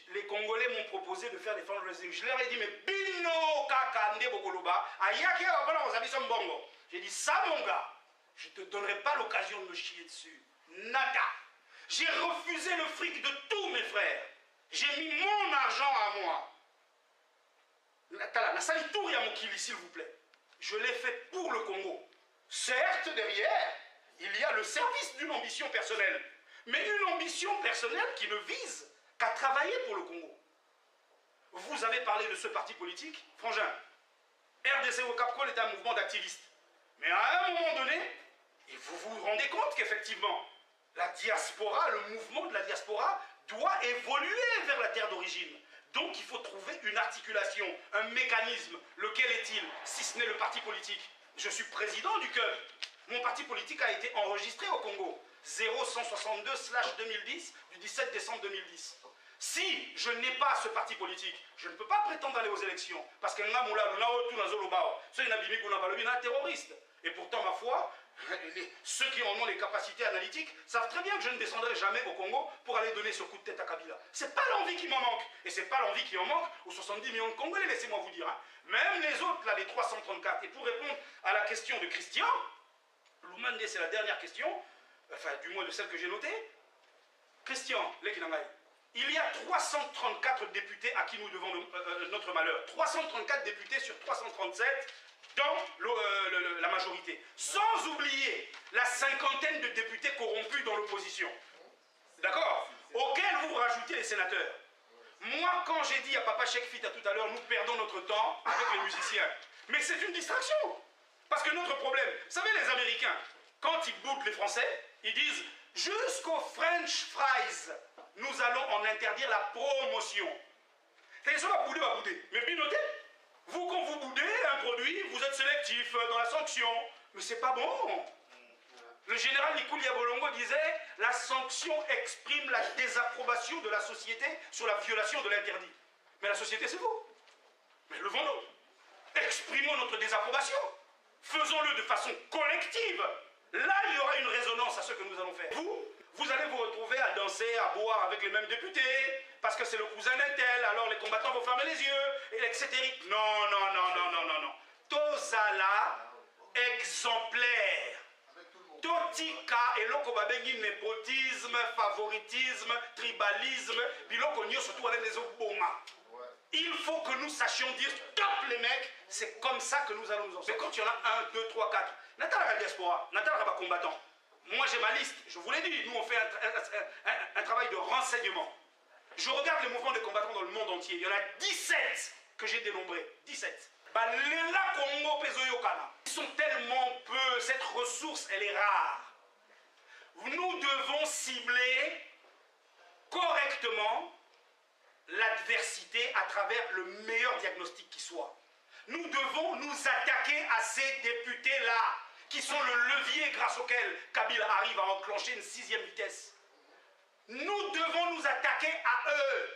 Speaker 1: Les Congolais m'ont proposé de faire des fundraising. Je leur ai dit, mais Bino Kakande Bokoloba, Ayake Wapana Ozabisom Bongo. J'ai dit, ça mon gars, je ne te donnerai pas l'occasion de me chier dessus. Nada. J'ai refusé le fric de tous mes frères. J'ai mis mon argent à moi. La salle tour Yamokili, s'il vous plaît. Je l'ai fait pour le Congo. Certes, derrière, il y a le service d'une ambition personnelle. Mais une ambition personnelle qui ne vise qu'à travailler pour le Congo. Vous avez parlé de ce parti politique, Frangin. RDC Wokapkol est un mouvement d'activistes. Mais à un moment donné, et vous vous rendez compte qu'effectivement, la diaspora, le mouvement de la diaspora doit évoluer vers la terre d'origine. Donc il faut trouver une articulation, un mécanisme. Lequel est-il, si ce n'est le parti politique? Je suis président du CUB. Mon parti politique a été enregistré au Congo. 0162/2010 du 17 décembre 2010. Si je n'ai pas ce parti politique, je ne peux pas prétendre aller aux élections. Parce que c'est un terroriste. Et pourtant, ma foi, ceux qui en ont les capacités analytiques savent très bien que je ne descendrai jamais au Congo pour aller donner ce coup de tête à Kabila. C'est pas l'envie qui m'en manque. Et c'est pas l'envie qui en manque aux 70 millions de Congolais, laissez-moi vous dire. Hein. Même les autres, là, les 334. Et pour répondre à la question de Christian, Lumande, c'est la dernière question, enfin, du moins de celle que j'ai notée. Christian, Lekinangai, il y a 334 députés à qui nous devons notre malheur. 334 députés sur 337 dans la majorité. Sans oublier la cinquantaine de députés corrompus dans l'opposition. D'accord? Auxquels vous rajoutez les sénateurs. Moi, quand j'ai dit à Papa Cheikh Fita tout à l'heure, nous perdons notre temps avec les musiciens. Mais c'est une distraction. Parce que notre problème, vous savez, les Américains, quand ils boudent les Français, ils disent jusqu'aux French fries, nous allons en interdire la promotion. C'est ça, va bouder. Mais puis notez, vous, quand vous boudez un produit, vous êtes sélectif dans la sanction. Mais c'est pas bon. Le général Nikoulia Bolongo disait la sanction exprime la désapprobation de la société sur la violation de l'interdit. Mais la société, c'est vous. Mais levons-nous. Exprimons notre désapprobation. Faisons-le de façon collective. Là, il y aura une résonance à ce que nous allons faire. Vous allez vous retrouver à danser, à boire avec les mêmes députés, parce que c'est le cousin d'un tel, alors les combattants vont fermer les yeux, etc. Non. Tozala, exemplaire. Totika et lokobabengi népotisme, favoritisme, tribalisme, biloko nyo surtout avec les oboma. Il faut que nous sachions dire top les mecs, c'est comme ça que nous allons nous en sortir. Mais quand il y en a 1, 2, 3, 4, Natal la diaspora, Natal la combattant. Moi j'ai ma liste, je vous l'ai dit, nous on fait un travail de renseignement. Je regarde les mouvements de combattants dans le monde entier, il y en a 17 que j'ai dénombrés, 17. Ils sont tellement peu, cette ressource elle est rare. Nous devons cibler correctement l'adversité à travers le meilleur diagnostic qui soit. Nous devons nous attaquer à ces députés-là, qui sont le levier grâce auquel Kabila arrive à enclencher une 6e vitesse. Nous devons nous attaquer à eux.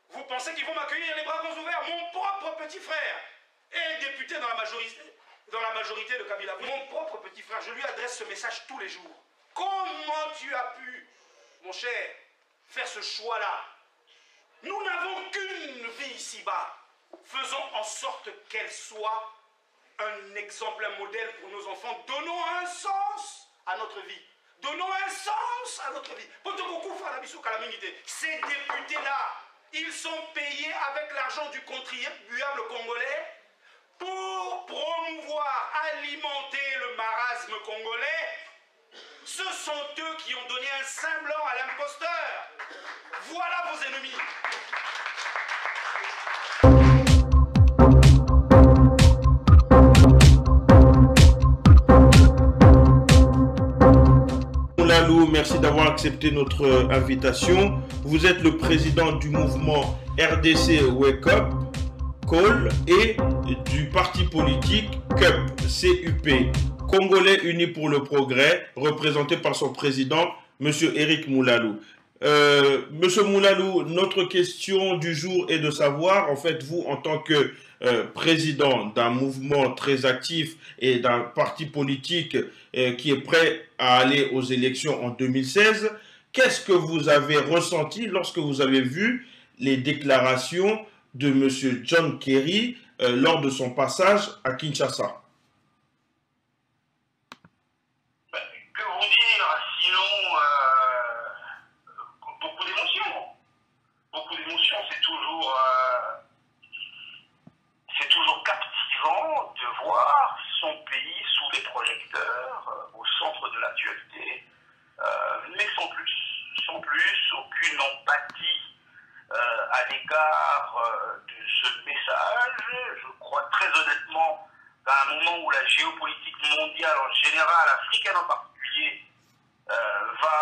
Speaker 1: Vous pensez qu'ils vont m'accueillir les bras grands ouverts? Mon propre petit frère est député dans la majorité de Kabila. Mon propre petit frère, je lui adresse ce message tous les jours. Comment tu as pu, mon cher, faire ce choix-là? Nous n'avons qu'une vie ici-bas. Faisons en sorte qu'elle soit un exemple, un modèle pour nos enfants. Donnons un sens à notre vie. Donnons un sens à notre vie. Ces députés-là, ils sont payés avec l'argent du contribuable congolais pour promouvoir, alimenter le marasme congolais. Ce sont eux qui ont donné un semblant à l'imposteur. Voilà vos ennemis.
Speaker 11: Merci d'avoir accepté notre invitation. Vous êtes le président du mouvement RDC Wake Up Call et du parti politique CUP, Congolais Unis pour le Progrès, représenté par son président, M. Eric Moulalou. Monsieur Moulalou, notre question du jour est de savoir, en fait, vous, en tant que président d'un mouvement très actif et d'un parti politique qui est prêt à aller aux élections en 2016, qu'est-ce que vous avez ressenti lorsque vous avez vu les déclarations de M. John Kerry lors de son passage à Kinshasa?
Speaker 12: Que vous dire, sinon beaucoup d'émotions. Beaucoup d'émotions, c'est toujours captivant de voir son pays sous les projecteurs, au centre de l'actualité, mais sans plus, aucune empathie à l'égard de ce message. Je crois très honnêtement qu'à un moment où la géopolitique mondiale en général, africaine en particulier, va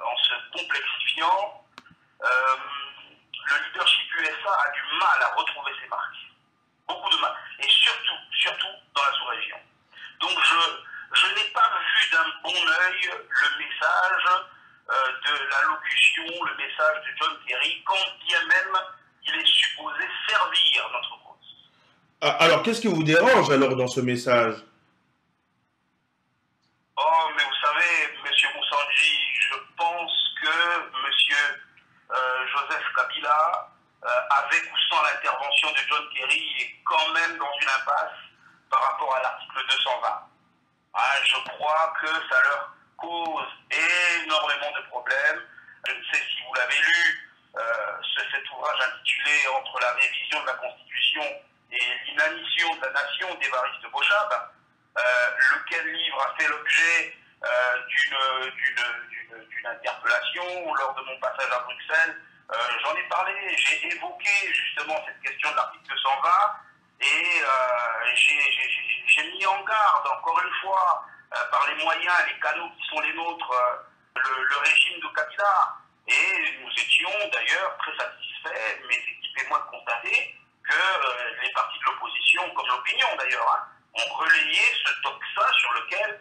Speaker 12: en se complexifiant, le leadership USA a du mal à retrouver ses marques. Beaucoup de mal. Et surtout dans la sous-région. Donc je n'ai pas vu d'un bon œil le message de l'allocution, le message de John Kerry, quand bien même il est supposé servir notre cause.
Speaker 11: Alors, qu'est-ce qui vous dérange alors dans ce message?
Speaker 12: Oh, mais vous savez, M. Moussanji, je pense que M. Joseph Kabila, avec ou sans l'intervention de John Kerry, est quand même dans une impasse par rapport à l'article 220. Je crois que ça leur cause énormément de problèmes. Je ne sais si vous l'avez lu, cet ouvrage intitulé « Entre la révision de la Constitution et l'inanition de la nation » d'Évariste Bochab, lequel livre a fait l'objet d'une interpellation lors de mon passage à Bruxelles. J'en ai parlé, j'ai évoqué justement cette question de l'article 220 et j'ai mis en garde, encore une fois, par les moyens, les canaux qui sont les nôtres, le régime de Kabila. Et nous étions d'ailleurs très satisfaits, mes équipes et moi, de constater que les partis de l'opposition, comme l'opinion d'ailleurs, ont relayé ce tocsin sur lequel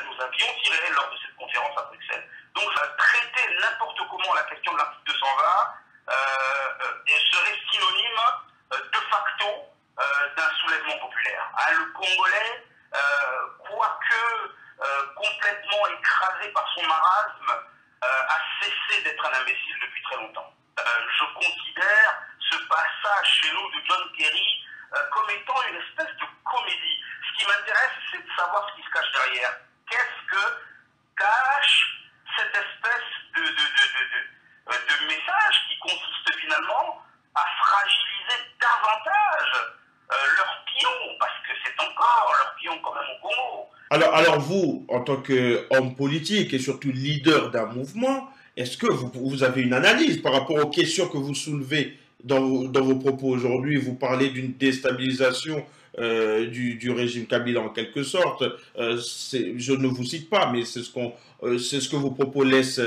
Speaker 12: nous avions tiré lors de cette conférence à Bruxelles. Donc ça traiter n'importe comment la question de l'article 220 serait synonyme de facto d'un soulèvement populaire. Le Congolais, quoique complètement écrasé par son marasme, a cessé d'être un imbécile depuis très longtemps. Je considère ce passage chez nous de John Kerry comme étant une espèce de comédie. Ce qui m'intéresse, c'est de savoir ce qui se cache derrière. Qu'est-ce que cache cette espèce de message qui consiste finalement à fragiliser davantage leurs pions, parce que c'est encore leurs pions quand même au Congo.
Speaker 11: Alors vous, en tant qu'homme politique et surtout leader d'un mouvement, est-ce que vous avez une analyse par rapport aux questions que vous soulevez dans vos propos aujourd'hui? Vous parlez d'une déstabilisation du régime Kabila en quelque sorte. Je ne vous cite pas, mais c'est ce que vos propos laissent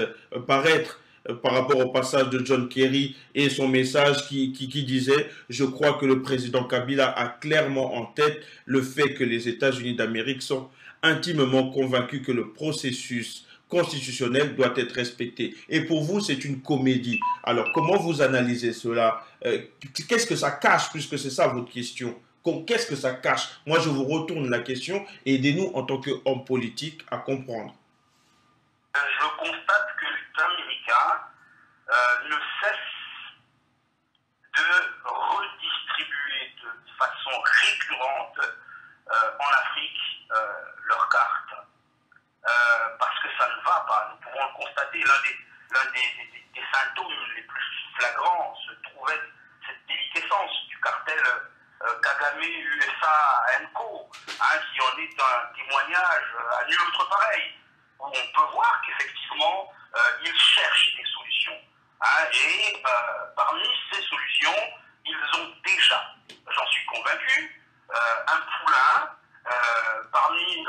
Speaker 11: paraître par rapport au passage de John Kerry et son message qui disait « Je crois que le président Kabila a clairement en tête le fait que les États-Unis d'Amérique sont intimement convaincus que le processus constitutionnelle doit être respectée. Et pour vous, c'est une comédie. Alors, comment vous analysez cela? Qu'est-ce que ça cache, puisque c'est ça votre question? Qu'est-ce que ça cache? Moi, je vous retourne la question et aidez-nous en tant qu'homme politique à comprendre.
Speaker 12: Je constate que l'État américain ne cesse de redistribuer de façon récurrente en Afrique leurs cartes. Parce que ça ne va pas. Nous pouvons le constater. L'un des symptômes les plus flagrants se trouvait cette déliquescence du cartel Kagame USA & Co, qui en est un témoignage à nul autre pareil, où on peut voir qu'effectivement, ils cherchent des solutions. Et parmi ces solutions, ils ont déjà, j'en suis convaincu, un poulain parmi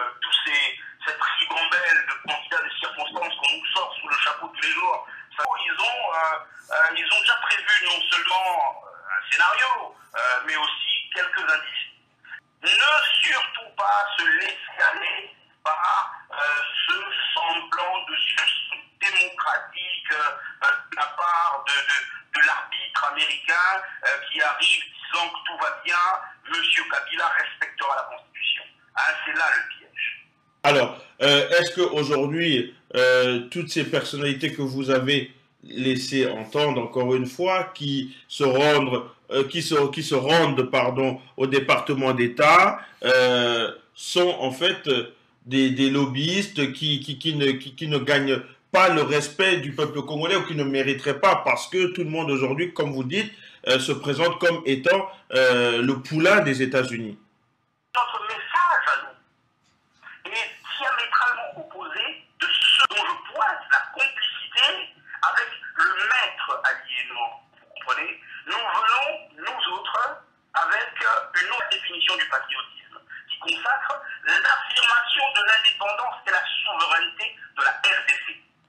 Speaker 12: cette ribambelle de candidats de circonstances qu'on nous sort sous le chapeau tous les jours. Ils ont déjà prévu non seulement un scénario, mais aussi quelques indices. Ne surtout pas se laisser aller par ce semblant de sursaut démocratique de la part de l'arbitre américain qui arrive disant que tout va bien, M. Kabila respectera la Constitution. C'est là le piège.
Speaker 11: Alors, est-ce qu'aujourd'hui, toutes ces personnalités que vous avez laissées entendre, encore une fois, qui se rendent au département d'État, sont en fait des lobbyistes qui ne gagnent pas le respect du peuple congolais ou qui ne mériteraient pas, parce que tout le monde aujourd'hui, comme vous dites, se présente comme étant le poulain des États-Unis.
Speaker 12: Notre message à nous est diamétralement opposé de ce dont je pointe la complicité avec le maître aliénant. Vous comprenez? Nous venons, nous autres, avec une autre définition du patriotisme qui consacre l'affirmation de l'indépendance et la souveraineté de la RDC.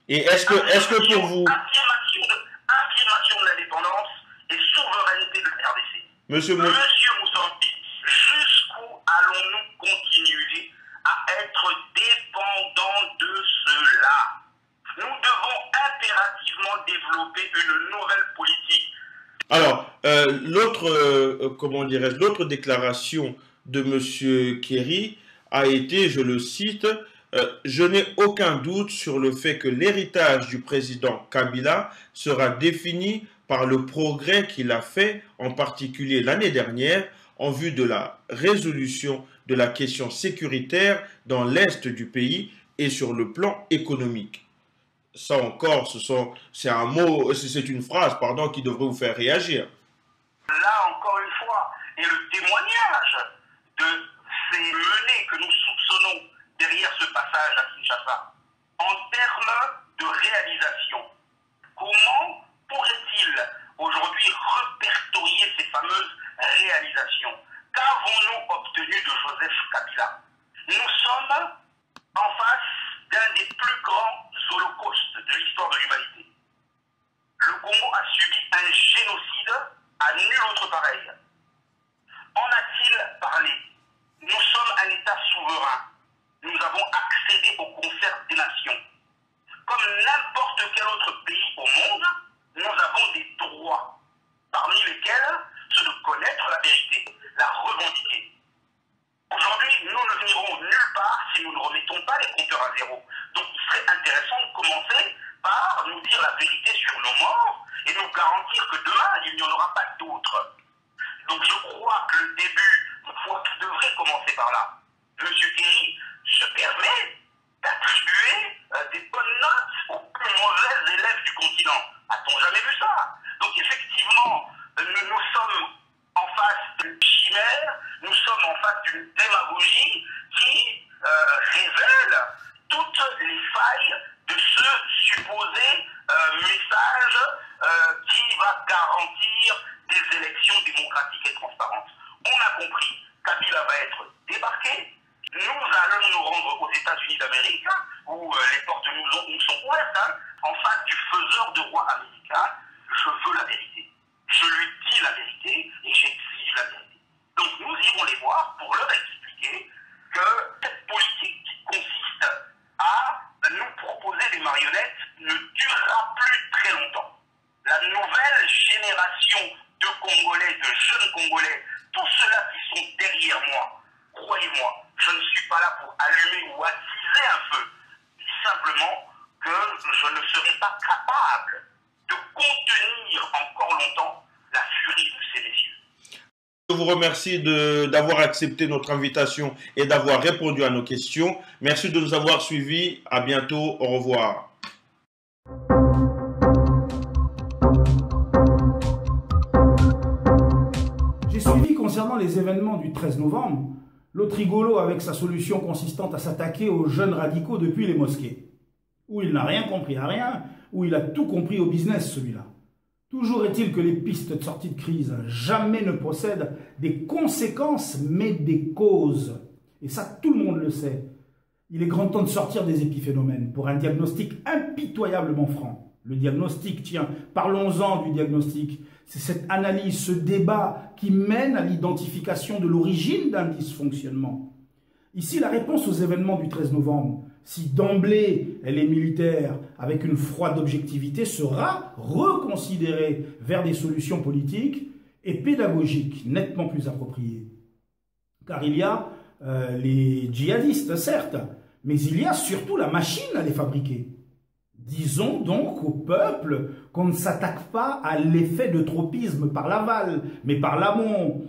Speaker 11: Et est-ce que pour vous...
Speaker 12: Affirmation de l'indépendance et souveraineté de la RDC.
Speaker 11: Monsieur
Speaker 12: Moussanti, jusqu'où allons-nous continuer à être dépendants de cela? Nous devons impérativement développer une nouvelle politique.
Speaker 11: Alors, l'autre déclaration de M. Kerry a été, je le cite, je n'ai aucun doute sur le fait que l'héritage du président Kabila sera défini par le progrès qu'il a fait, en particulier l'année dernière, en vue de la résolution de la question sécuritaire dans l'est du pays et sur le plan économique. Ça encore, c'est un mot, c'est une phrase, pardon, qui devrait vous faire réagir.
Speaker 12: Là, encore une fois, est le témoignage de ces menées que nous soupçonnons derrière ce passage à Kinshasa. En termes de réalisation, comment pourrait-il aujourd'hui répertorier ces fameuses réalisations? Qu'avons-nous obtenu de Joseph Kabila? Nous sommes en face d'un des plus grands holocaustes de l'histoire de l'humanité. Le Congo a subi un génocide à nul autre pareil. En a-t-il parlé? Nous sommes un État souverain. Nous avons accédé au concert des nations. Comme n'importe quel autre pays au monde, nous avons des droits, parmi lesquels ceux de connaître la vérité, la revendiquer. Aujourd'hui, nous ne finirons nulle part si nous ne remettons pas les compteurs à zéro. Donc il serait intéressant de commencer par nous dire la vérité sur nos morts et nous garantir que demain, il n'y en aura pas d'autres. Donc je crois que le début, devrait commencer par là. Monsieur Kerry se permet d'attribuer des bonnes notes aux plus mauvais élèves du continent. A-t-on jamais vu ça? Donc effectivement, nous sommes en face d'une chimère, nous sommes en face d'une démagogie qui révèle toutes les failles de ce supposé message qui va garantir des élections démocratiques et transparentes. On a compris, Kabila va être débarqué, nous allons nous rendre aux États-Unis d'Amérique, où les portes nous sont ouvertes, en face du faiseur de roi américain. Je veux la vérité. Je lui dis la vérité et j'exige la vérité. Donc nous irons les voir pour leur expliquer que cette politique qui consiste à nous proposer des allumer ou attiser un feu. Je dis simplement que je ne serai pas capable de contenir encore longtemps la furie de ces messieurs.
Speaker 11: Je vous remercie d'avoir accepté notre invitation et d'avoir répondu à nos questions. Merci de nous avoir suivis. À bientôt. Au revoir.
Speaker 4: J'ai suivi concernant les événements du 13 novembre, l'autre rigolo avec sa solution consistante à s'attaquer aux jeunes radicaux depuis les mosquées. Où il n'a rien compris à rien, où il a tout compris au business celui-là. Toujours est-il que les pistes de sortie de crise jamais ne possèdent des conséquences mais des causes. Et ça, tout le monde le sait. Il est grand temps de sortir des épiphénomènes pour un diagnostic impitoyablement franc. Le diagnostic, tiens, parlons-en du diagnostic. C'est cette analyse, ce débat qui mène à l'identification de l'origine d'un dysfonctionnement. Ici, la réponse aux événements du 13 novembre, si d'emblée elle est militaire avec une froide objectivité, sera reconsidérée vers des solutions politiques et pédagogiques nettement plus appropriées. Car il y a les djihadistes, certes, mais il y a surtout la machine à les fabriquer. Disons donc au peuple qu'on ne s'attaque pas à l'effet de tropisme par l'aval, mais par l'amont.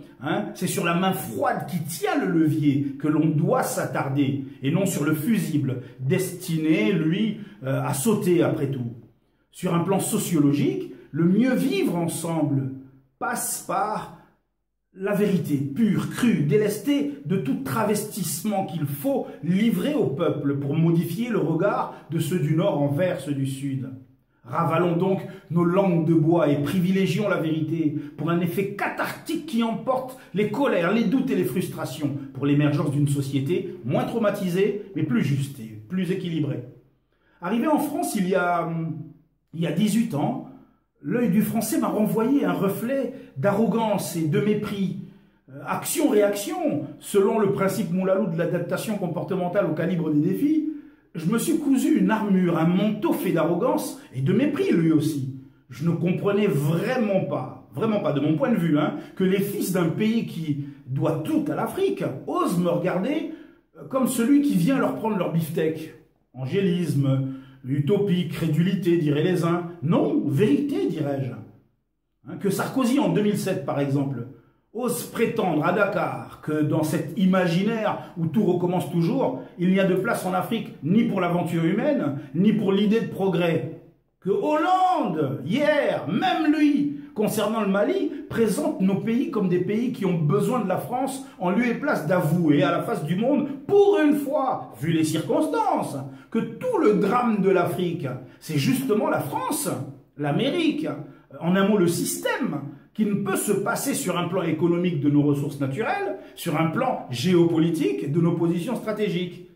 Speaker 4: C'est sur la main froide qui tient le levier que l'on doit s'attarder, et non sur le fusible, destiné, lui, à sauter après tout. Sur un plan sociologique, le mieux vivre ensemble passe par la vérité pure, crue, délestée de tout travestissement qu'il faut livrer au peuple pour modifier le regard de ceux du Nord envers ceux du Sud. Ravalons donc nos langues de bois et privilégions la vérité pour un effet cathartique qui emporte les colères, les doutes et les frustrations pour l'émergence d'une société moins traumatisée mais plus juste et plus équilibrée. Arrivé en France il y a 18 ans, l'œil du Français m'a renvoyé un reflet d'arrogance et de mépris. Action-réaction, selon le principe Moulalou de l'adaptation comportementale au calibre des défis, je me suis cousu une armure, un manteau fait d'arrogance et de mépris lui aussi. Je ne comprenais vraiment pas de mon point de vue, que les fils d'un pays qui doit tout à l'Afrique osent me regarder comme celui qui vient leur prendre leur beefsteak. Angélisme, utopie, crédulité, diraient les uns. Non, vérité, dirais-je. Que Sarkozy, en 2007, par exemple, ose prétendre à Dakar que dans cet imaginaire où tout recommence toujours, il n'y a de place en Afrique ni pour l'aventure humaine, ni pour l'idée de progrès. Que Hollande, hier, même lui, concernant le Mali, présente nos pays comme des pays qui ont besoin de la France en lieu et place d'avouer à la face du monde, pour une fois, vu les circonstances, que tout le drame de l'Afrique, c'est justement la France, l'Amérique, en un mot le système, qui ne peut se passer sur un plan économique de nos ressources naturelles, sur un plan géopolitique de nos positions stratégiques.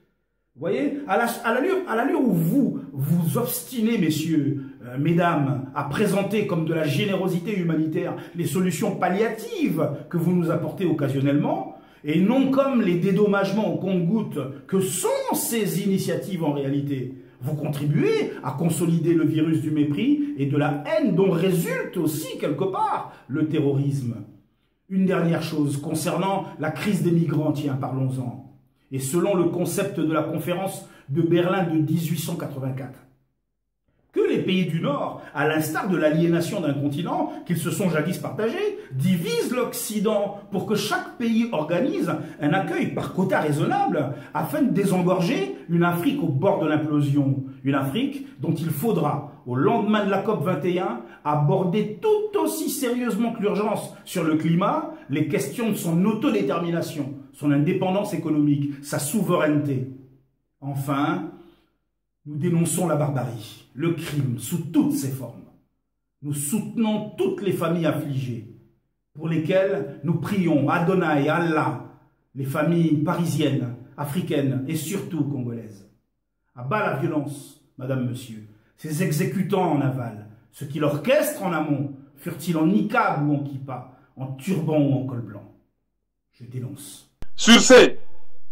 Speaker 4: Vous voyez, à l'allure où vous vous obstinez, messieurs, mesdames, à présenter comme de la générosité humanitaire les solutions palliatives que vous nous apportez occasionnellement, et non comme les dédommagements au compte-gouttes que sont ces initiatives en réalité. Vous contribuez à consolider le virus du mépris et de la haine dont résulte aussi, quelque part, le terrorisme. Une dernière chose concernant la crise des migrants, tiens, parlons-en. Et selon le concept de la conférence de Berlin de 1884, que les pays du Nord, à l'instar de l'aliénation d'un continent qu'ils se sont jadis partagés, divisent l'Occident pour que chaque pays organise un accueil par quota raisonnable afin de désengorger une Afrique au bord de l'implosion. Une Afrique dont il faudra, au lendemain de la COP21, aborder tout aussi sérieusement que l'urgence sur le climat les questions de son autodétermination, son indépendance économique, sa souveraineté. Enfin, nous dénonçons la barbarie, le crime sous toutes ses formes. Nous soutenons toutes les familles affligées, pour lesquelles nous prions Adonai, Allah, les familles parisiennes, africaines et surtout congolaises. À bas la violence, madame, monsieur, ces exécutants en aval, ceux qui l'orchestrent en amont, furent-ils en niqab ou en kippa, en turban ou en col blanc. Je dénonce.
Speaker 13: Sur ce,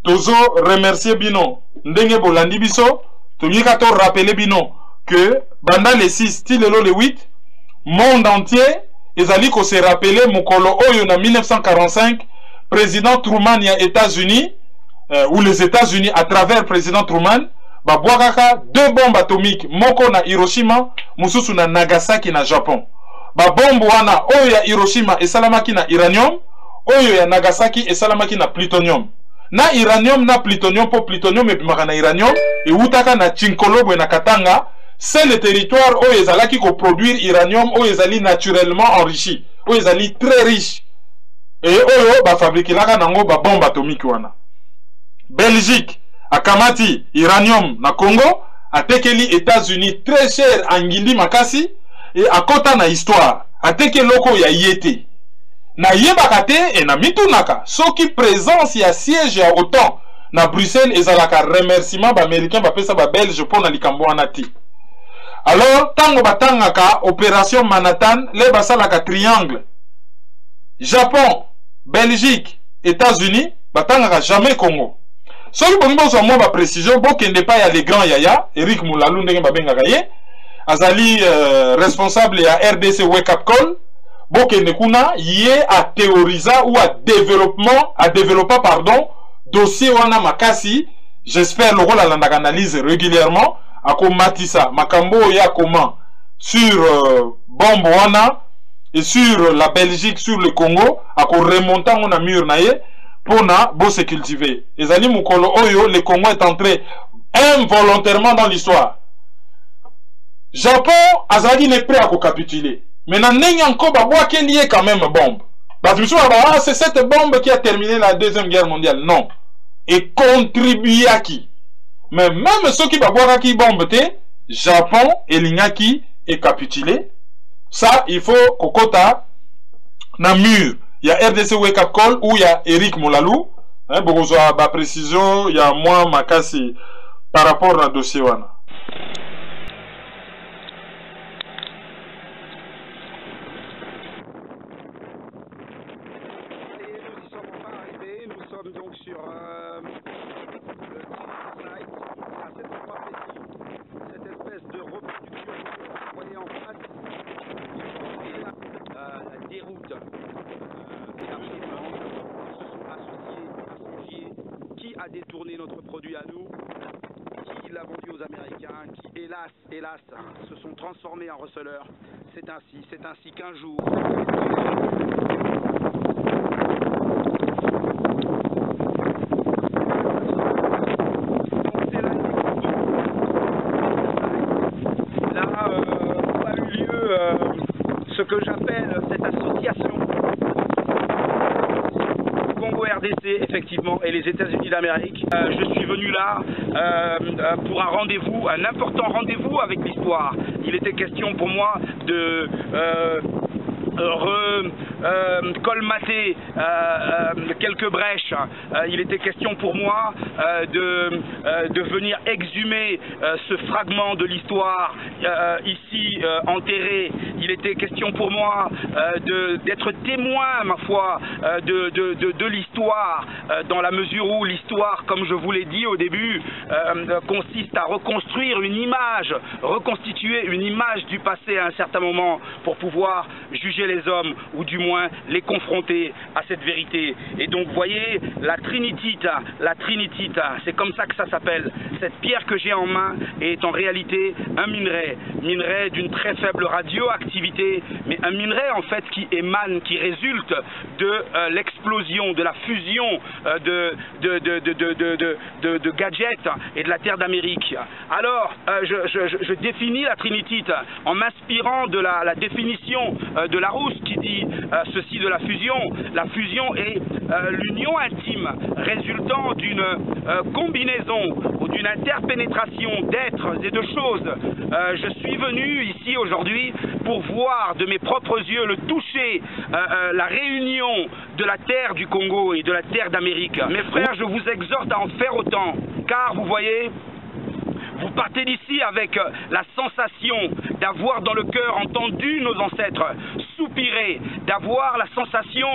Speaker 13: tozo remercier bino, ndenge bolandi biso, tonyika to rappeler bino que pendant les 6 tilelo le 8, monde entier ezali ko se rappeler mokolo oyo na 1945 président Truman ya États-Unis ou les États-Unis, à travers le président Truman, babwakaka 2 bombes atomiques, moko na Hiroshima, mususu na Nagasaki na Japon. Bombe wana oyo ya Hiroshima esalamaki na uranium, oyo ya Nagasaki esalamaki na plutonium. Na uranium na plutonium, po plutonium epimaka na uranium, eutaka na Chinkolobwe na Katanga, c'est le territoire oyo ezalaki ko produire uranium oyo ezali naturellement enrichi, oyo ezali très riche. Et oyo ba fabrikelaka nango ba bombe atomique wana. Belgique akamati uranium na Congo, atekeli États-Unis très cher angindi makasi, et akota na histoire, ateke loko ya yete. Na yebaka te et na mitunaka, soki présence ya siège ya OTAN na Bruxelles ezalaka remerciement ba américain ba pesa ba belge pour na likambo wana ti. Alors tango batangaka opération Manhattan, le basalaka triangle Japon, Belgique, États-Unis, batangaka jamais Congo. Soki bongo so mo ba précision bokende pa ya les grands yaya, Eric Moulalu ndenge babengaka ye, azali responsable ya RDC Wake Up Call, bokende kuna yé à théoriser ou à développer pardon dossier wana makasi. J'espère le rôle à l'analyse régulièrement à matisa makambo ya comment sur bombe wana et sur la Belgique, sur le Congo, à remonter on a mur naie pour na bo se cultiver. Ezali mukolo oyo le Congo est entré involontairement dans l'histoire. Japon azali n'est prêt à capituler. Mais nan nengi encore babwa qui lié quand même bombe. C'est cette bombe qui a terminé la Deuxième Guerre mondiale. Non. Et contribué à qui? Mais même ceux qui babwa qui bombe te, Japon et l'ingaki est capitulé. Ça, il faut kokota na mur. Il y a RDC Wake Up Call ou il y a Eric Molalou. Beaucoup de précision, il y a moi makasi par rapport à dossier wana.
Speaker 14: Donc sur le site, cette espèce de reproduction que vous voyez en face, la déroute des armements se sont associés, qui a détourné notre produit à nous, qui l'a vendu aux Américains, qui hélas, se sont transformés en receleurs. C'est ainsi qu'un jour... ce que j'appelle cette association Congo-RDC, effectivement, et les États-Unis d'Amérique. Je suis venu là pour un rendez-vous, un important rendez-vous avec l'histoire. Il était question pour moi de colmater quelques brèches. Il était question pour moi de venir exhumer ce fragment de l'histoire ici enterré. Il était question pour moi d'être témoin, ma foi, de l'histoire, dans la mesure où l'histoire, comme je vous l'ai dit au début, consiste à reconstruire une image, reconstituer une image du passé à un certain moment pour pouvoir juger les hommes, ou du moins les confronter à cette vérité. Et donc vous voyez, la trinitite, c'est comme ça que ça s'appelle. Cette pierre que j'ai en main est en réalité un minerai d'une très faible radioactivité, mais un minerai en fait qui émane, qui résulte de l'explosion, de la fusion de gadgets et de la terre d'Amérique. Alors, je définis la trinitite en m'inspirant de la définition de Larousse qui dit ceci de la fusion. La fusion est l'union intime résultant d'une combinaison ou d'une interpénétration d'êtres et de choses. Je suis venu ici aujourd'hui pour voir de mes propres yeux, le toucher, la réunion de la terre du Congo et de la terre d'Amérique. Mes frères, je vous exhorte à en faire autant, car vous voyez, vous partez d'ici avec la sensation d'avoir dans le cœur entendu nos ancêtres soupirer, d'avoir la sensation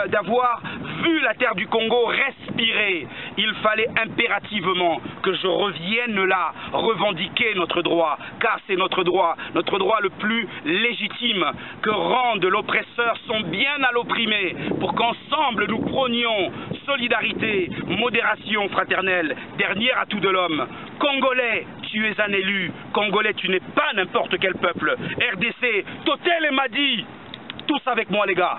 Speaker 14: d'avoir vu la terre du Congo respirer. Il fallait impérativement que je revienne là, revendiquer notre droit, car c'est notre droit le plus légitime, que rende l'oppresseur son bien à l'opprimé, pour qu'ensemble nous prônions solidarité, modération fraternelle, dernière à tout de l'homme. Congolais, tu es un élu. Congolais, tu n'es pas n'importe quel peuple. RDC, Totel et Madi. Tous avec moi, les gars.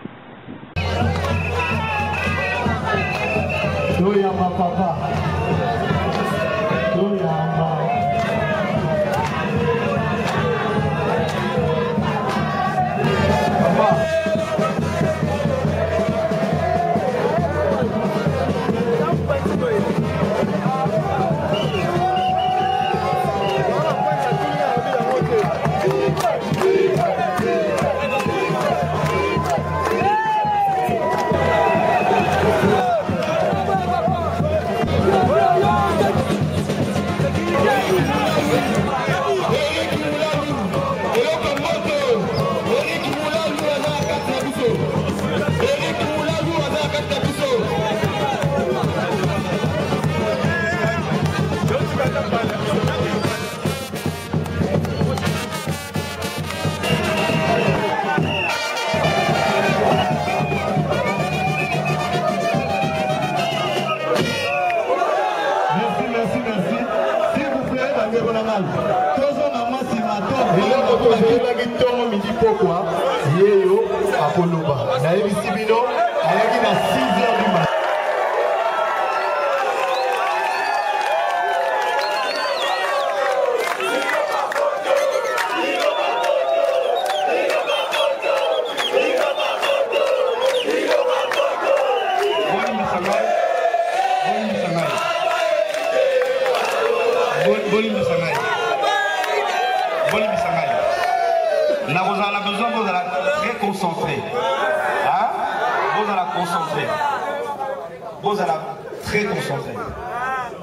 Speaker 1: Très concentré.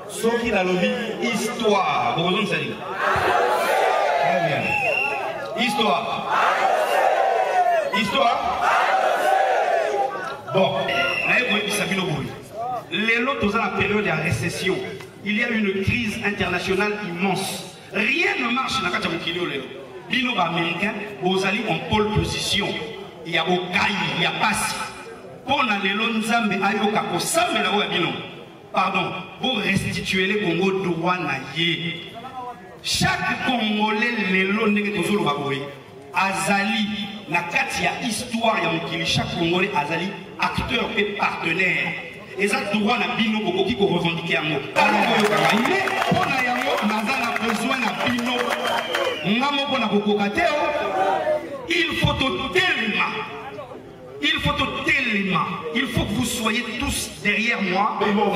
Speaker 1: Sauf qu'il a lobby histoire. Vous revenez de ça. Très bien. Histoire. Histoire. Bon. Les lots dans la période de récession, il y a une crise internationale immense. Rien ne marche dans la carte de l'Union américain, vous allez en pole position. Il y a Okaï, il y a Passi. Pour les lots, Nzambe ayoka ko samela wa bino. Pardon, pour restituer les Congo droit naïe. Chaque Congolais, les lots Azali, la katia histoire, chaque Congolais, Azali, acteur et partenaire. Et ça, droit na bino pour qui revendiquer un mot. On a besoin de bino. Il faut tellement. Il faut tellement. Il faut que vous soyez tous derrière moi.
Speaker 5: Mais bon,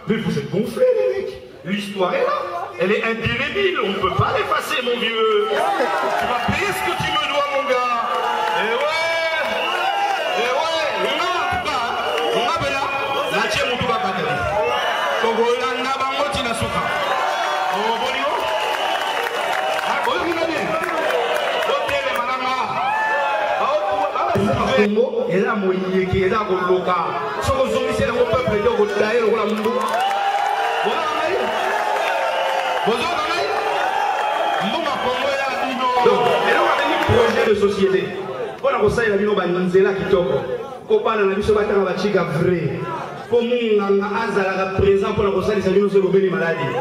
Speaker 5: mais vous êtes gonflés, les mecs. L'histoire est là. Elle est indélébile. On ne peut pas l'effacer, mon vieux. Tu vas payer ce que tu me dois, mon gars. Et ouais. On a là. La tienne, on ne peut pas battre. Donc, on a bango, na souka. Oh, bonio. Ah, bonio, Congo, et là, moi, il est là, au local. Ce que vous avez dit, c'est le peuple de l'Otaï, ou la Mundou. Vous avez et là, on a un projet de société. On a reçu la Bino Banzela qui toque. Copa na biso batanga bachiga vrai. Pour mon azala présent pour la reçu les amis nous les maladies.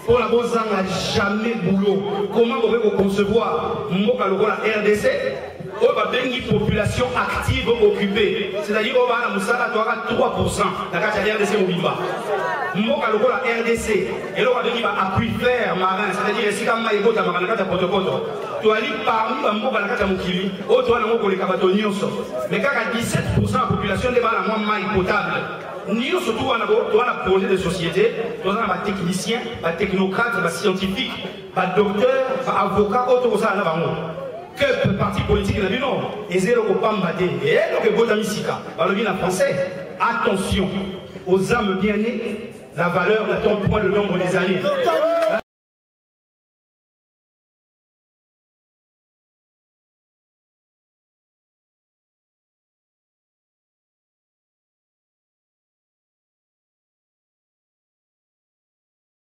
Speaker 5: Pour la bozanga jamais boulot. Comment on peut concevoir Mboka lokola RDC? On va bien une population active occupée. C'est-à-dire qu'on va à Moussala, tu auras 3%. La carte RDC Mobimba. Mboka lokola RDC. Et là, on va bien appui fer marin. C'est-à-dire si comme maïbo ta marana carte potopoto. Tu as dit parmi Mboka la carte Mokili. Oh, tu as le mot les cabatonions. Mais quand 17% de la population n'est pas la moins maille potable. Nous, surtout, on a un projet de société. On a des techniciens, des technocrates, des scientifiques, des docteurs, des avocats, autres ça, on a que le parti politique n'a vu non. Et c'est le Pambadé. Et le Bodamisika. Par le bien français, attention aux âmes bien nées, la valeur n'attend point le nombre des années.